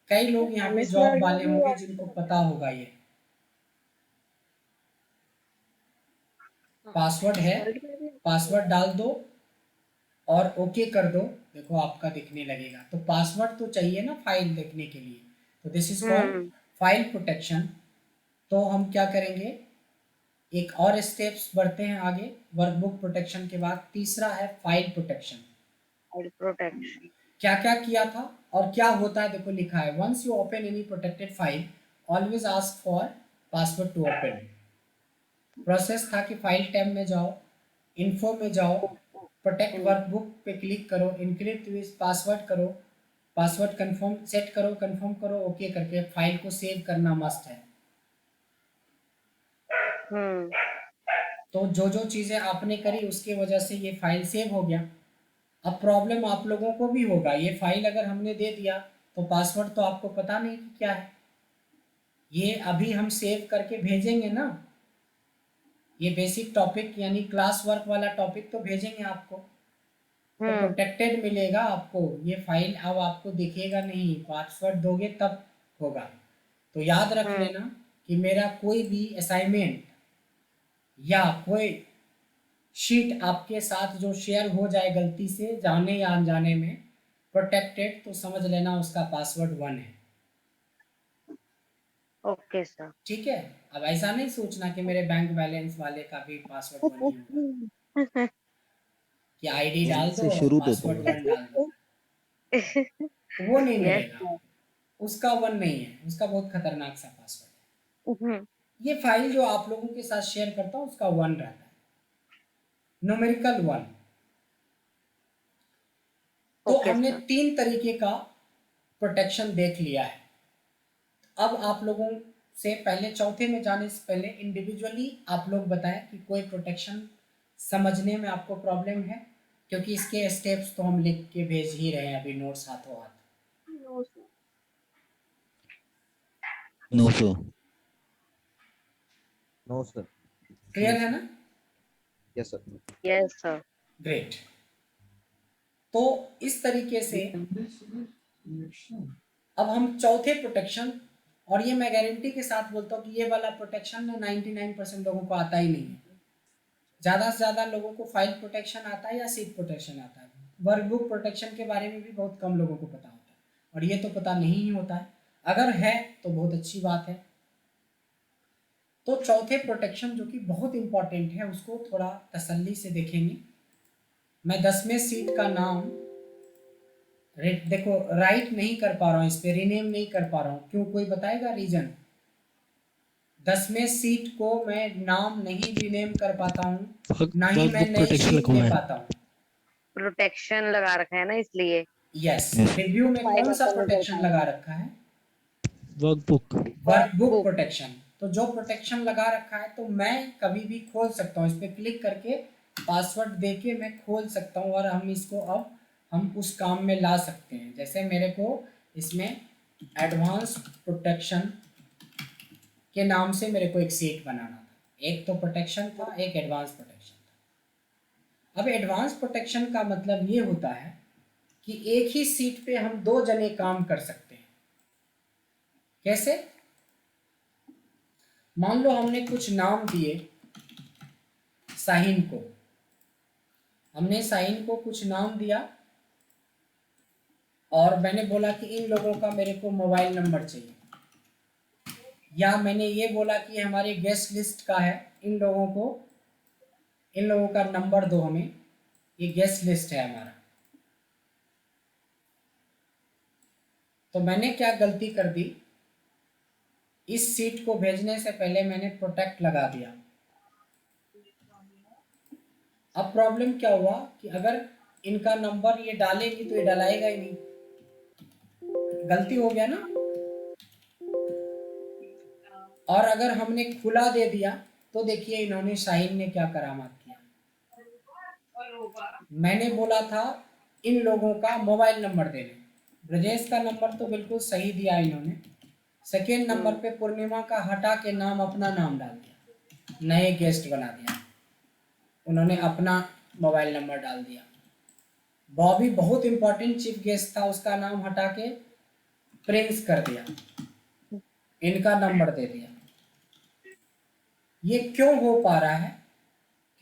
कई लोग यहाँ पे जॉब वाले होंगे जिनको पता होगा ये पासवर्ड है। पासवर्ड डाल दो और ओके कर दो, देखो आपका दिखने लगेगा। तो पासवर्ड तो चाहिए ना फाइल देखने के लिए, तो this is called file protection. तो हम क्या करेंगे, एक और स्टेप्स बढ़ते हैं आगे। वर्कबुक प्रोटेक्शन के बाद तीसरा है फाइल प्रोटेक्शन। क्या क्या किया था और क्या होता है, देखो लिखा है once you open any protected file always ask for password to open. Process था कि फाइल टैब में जाओ, इन्फो में जाओ, प्रोटेक्ट वर्कबुक पे क्लिक करो, इनक्रिप्ट विद पासवर्ड करो, पासवर्ड कंफर्म सेट करो, कंफर्म करो, ओके करके फाइल को सेव करना मस्ट है। तो जो जो चीजें आपने करी उसके वजह से ये फाइल सेव हो गया। अब प्रॉब्लम आप लोगों को भी होगा, ये फाइल अगर हमने दे दिया तो पासवर्ड तो आपको पता नहीं कि क्या है। ये अभी हम सेव करके भेजेंगे ना, ये बेसिक टॉपिक यानी क्लास वर्क वाला टॉपिक तो भेजेंगे आपको, तो प्रोटेक्टेड मिलेगा आपको ये फाइल। अब आपको दिखेगा नहीं, पासवर्ड दोगे तब होगा। तो याद रख लेना कि मेरा कोई भी असाइनमेंट या कोई शीट आपके साथ जो शेयर हो जाए गलती से, जाने या अनजाने में, प्रोटेक्टेड, तो समझ लेना उसका पासवर्ड 1 है। Okay sir. ठीक है, अब ऐसा नहीं सोचना कि मेरे बैंक बैलेंस वाले का भी पासवर्ड 1 ही होगा कि आईडी डाल दो शुरू तो पासवर्ड 1 डाल दो, तो वो नहीं मिलेगा। उसका 1 नहीं है, उसका बहुत खतरनाक सा पासवर्ड है। ये फाइल जो आप लोगों के साथ शेयर करता हूँ उसका 1 रहता है, न्यूमेरिकल 1। तो हमने 3 तरीके का प्रोटेक्शन देख लिया है। अब आप लोगों से पहले चौथे में जाने से पहले इंडिविजुअली आप लोग बताएं कि कोई प्रोटेक्शन समझने में आपको प्रॉब्लम है, क्योंकि इसके स्टेप्स तो हम लिख के भेज ही रहे हैं अभी नोट्स हाथों हाथ। No sir. No sir. Clear है ना? Yes sir. Yes sir. Great. तो इस तरीके से अब हम चौथे प्रोटेक्शन, और ये मैं गारंटी के साथ बोलता हूँ कि ये वाला प्रोटेक्शन ना 99% लोगों को आता ही नहीं है। ज़्यादा से ज़्यादा लोगों को फाइल प्रोटेक्शन आता है या सीट प्रोटेक्शन आता है। वर्कबुक प्रोटेक्शन के बारे में भी बहुत कम लोगों को पता होता है, और ये तो पता नहीं ही होता है। अगर है तो बहुत अच्छी बात है। तो चौथे प्रोटेक्शन जो कि बहुत इंपॉर्टेंट है उसको थोड़ा तसल्ली से देखेंगे। मैं 10वें सीट का नाम देखो राइट नहीं कर पा रहा हूँ, इस पे रीनेम नहीं कर पा रहा हूँ, क्यों? कोई बताएगा रीजन? 10वें सीट को मैं नाम नहीं रीनेम कर पाता हूँ, ना ही मैं नई शीट ले पाता हूँ। प्रोटेक्शन लगा रखा है ना इसलिए। यस, रिव्यू में कौन सा प्रोटेक्शन लगा रखा है? Workbook workbook protection. तो जो प्रोटेक्शन लगा रखा है तो मैं कभी भी खोल सकता हूँ, इस पर क्लिक करके पासवर्ड दे के मैं खोल सकता हूँ और हम इसको अब हम उस काम में ला सकते हैं। जैसे मेरे को इसमें एडवांस प्रोटेक्शन के नाम से मेरे को एक सीट बनाना था, एक तो प्रोटेक्शन था, एक एडवांस प्रोटेक्शन था। अब एडवांस प्रोटेक्शन का मतलब ये होता है कि एक ही सीट पे हम 2 जने काम कर सकते हैं। कैसे? मान लो हमने कुछ नाम दिए साहिन को, हमने साहिन को कुछ नाम दिया और मैंने बोला कि इन लोगों का मेरे को मोबाइल नंबर चाहिए, या मैंने ये बोला कि हमारे गेस्ट लिस्ट का है, इन लोगों का नंबर दो हमें, ये गेस्ट लिस्ट है हमारा। तो मैंने क्या गलती कर दी, इस सीट को भेजने से पहले मैंने प्रोटेक्ट लगा दिया। अब प्रॉब्लम क्या हुआ कि अगर इनका नंबर ये डालेगी तो ये डलाएगा ही नहीं, गलती हो गया ना। और अगर हमने खुला दे दिया तो देखिए इन्होंने शाहीन ने क्या करामात किया। मैंने बोला था इन लोगों का मोबाइल नंबर देने, ब्रजेश का नंबर तो बिल्कुल सही दिया इन्होंने, सेकेंड नंबर पे पूर्णिमा का हटा के नाम अपना नाम डाल दिया, नए गेस्ट बना दिया, उन्होंने अपना मोबाइल नंबर डाल दिया। बॉबी बहुत इंपॉर्टेंट चीफ गेस्ट था, उसका नाम हटा के प्रिंस कर दिया, इनका नंबर दे दिया। ये क्यों हो पा रहा है?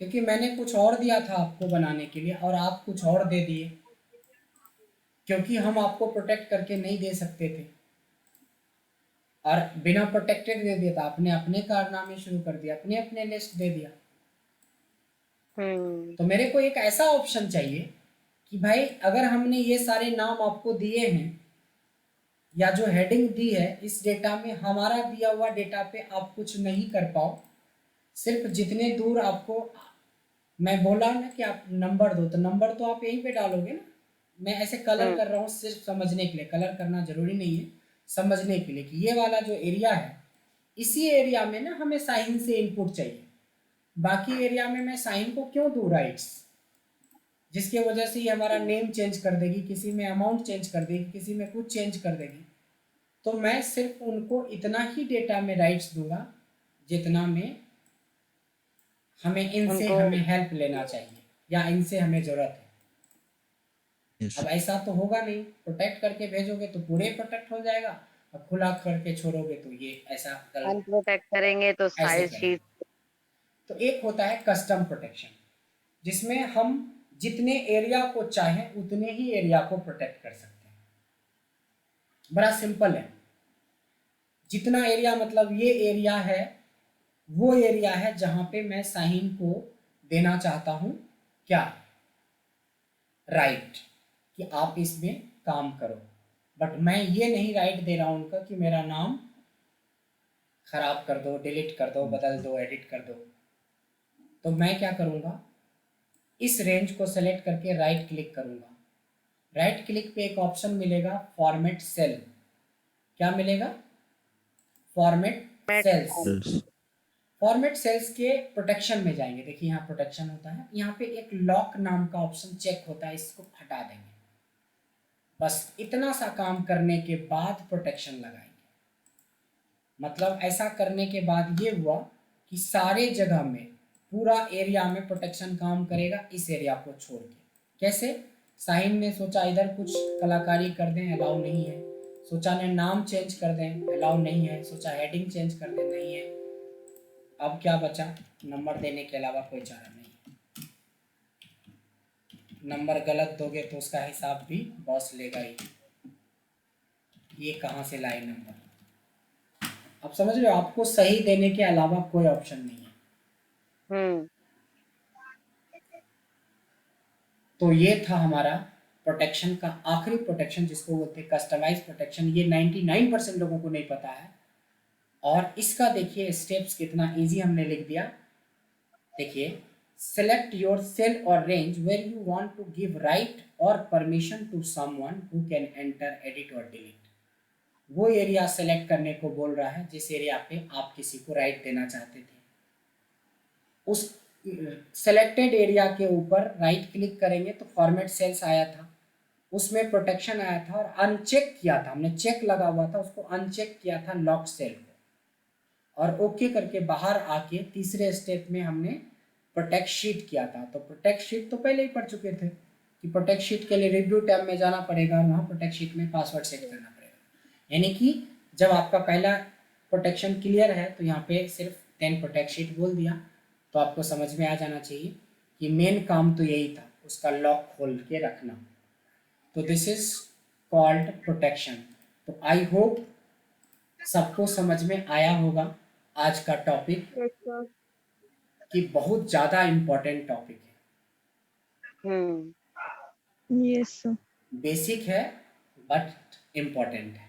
क्योंकि मैंने कुछ और दिया था आपको बनाने के लिए और आप कुछ और दे दिए, क्योंकि हम आपको प्रोटेक्ट करके नहीं दे सकते थे और बिना प्रोटेक्टेड दे दिया था, आपने अपने कारनामे शुरू कर दिया, अपने अपने लिस्ट दे दिया। तो मेरे को एक ऐसा ऑप्शन चाहिए कि भाई अगर हमने ये सारे नाम आपको दिए हैं या जो हेडिंग दी है इस डेटा में, हमारा दिया हुआ डेटा पे आप कुछ नहीं कर पाओ, सिर्फ जितने दूर आपको मैं बोला ना कि आप नंबर दो, तो नंबर तो आप यहीं पे डालोगे ना। मैं ऐसे कलर कर रहा हूँ सिर्फ समझने के लिए, कलर करना जरूरी नहीं है, समझने के लिए कि ये वाला जो एरिया है इसी एरिया में ना हमें साइन से इनपुट चाहिए, बाकी एरिया में मैं साइन को क्यों दूँ राइट्स, जिसकी वजह से ये हमारा नेम चेंज कर देगी, किसी में अमाउंट चेंज कर देगी, किसी में कुछ चेंज कर देगी। तो मैं सिर्फ उनको इतना ही डेटा में राइट्स दूंगा जितना में हमें इनसे हमें हेल्प लेना चाहिए या इनसे हमें जरूरत है। yes, अब ऐसा तो होगा नहीं, प्रोटेक्ट करके भेजोगे तो पूरे प्रोटेक्ट हो जाएगा और खुला करके छोड़ोगे तो ये ऐसा अनप्रोटेक्ट करेंगे तो ऐसे साइज करेंगे। शीट। तो एक होता है कस्टम प्रोटेक्शन, जिसमें हम जितने एरिया को चाहें उतने ही एरिया को प्रोटेक्ट कर सकते हैं। बड़ा सिंपल है, जितना एरिया मतलब ये एरिया है वो एरिया है जहां पे मैं साइन को देना चाहता हूं क्या, राइट, कि आप इसमें काम करो, बट मैं ये नहीं राइट दे रहा हूं उनका कि मेरा नाम खराब कर दो, डिलीट कर दो, बदल दो, एडिट कर दो। तो मैं क्या करूंगा, इस रेंज को सेलेक्ट करके राइट क्लिक करूंगा, राइट क्लिक पे एक ऑप्शन मिलेगा फॉर्मेट सेल, क्या मिलेगा, format cells. yes, format cells के प्रोटेक्शन में जाएंगे, देखिए यहाँ प्रोटेक्शन होता है, यहाँ पे एक लॉक नाम का ऑप्शन चेक होता है, इसको हटा देंगे, बस इतना सा काम करने के बाद प्रोटेक्शन लगाएंगे। मतलब ऐसा करने के बाद ये हुआ कि सारे जगह में पूरा एरिया में प्रोटेक्शन काम करेगा इस एरिया को छोड़ के। कैसे? साहिन ने सोचा इधर कुछ कलाकारी कर दें, अलाउ नहीं है, सोचा ने नाम चेंज कर दें, अलाउ नहीं है, सोचा हेडिंग चेंज कर दें, नहीं है। अब क्या बचा, नंबर देने के अलावा कोई चारा नहीं। नंबर गलत दोगे तो उसका हिसाब भी बॉस लेगा ही, ये कहाँ से लाए नंबर। आप समझ रहे हो, आपको सही देने के अलावा कोई ऑप्शन नहीं है। तो ये था हमारा प्रोटेक्शन का आखिरी प्रोटेक्शन, जिसको बोलते हैं कस्टमाइज प्रोटेक्शन। ये 99% लोगों को नहीं पता है और इसका देखिए स्टेप्स कितना इजी हमने लिख दिया। देखिए, select your cell or range where you want to give right or permission to someone who can enter, edit or delete। वो एरिया सेलेक्ट करने को बोल रहा है जिस एरिया पे आप किसी को राइट देना चाहते थे। उस सेलेक्टेड एरिया के ऊपर राइट क्लिक करेंगे तो फॉर्मेट सेल्स आया था, उसमें प्रोटेक्शन आया था और अनचेक किया था, हमने चेक लगा हुआ था उसको अनचेक किया था लॉक सेल को, और ओके करके बाहर आके तीसरे स्टेप में हमने प्रोटेक्ट शीट किया था। तो प्रोटेक्ट शीट तो पहले ही पढ़ चुके थे कि प्रोटेक्ट शीट के लिए रिव्यू टैब में जाना पड़ेगा और वहाँ प्रोटेक्ट शीट में पासवर्ड सेट करना पड़ेगा। यानी कि जब आपका पहला प्रोटेक्शन क्लियर है तो यहाँ पे सिर्फ 10 प्रोटेक्ट शीट बोल दिया, तो आपको समझ में आ जाना चाहिए कि मेन काम तो यही था, उसका लॉक खोल के रखना। तो दिस इज कॉल्ड प्रोटेक्शन। तो आई होप सबको समझ में आया होगा आज का टॉपिक, Yes, sir. कि बहुत ज़्यादा इम्पोर्टेंट टॉपिक है, हम्म Yes, sir. बेसिक है बट इम्पोर्टेंट है।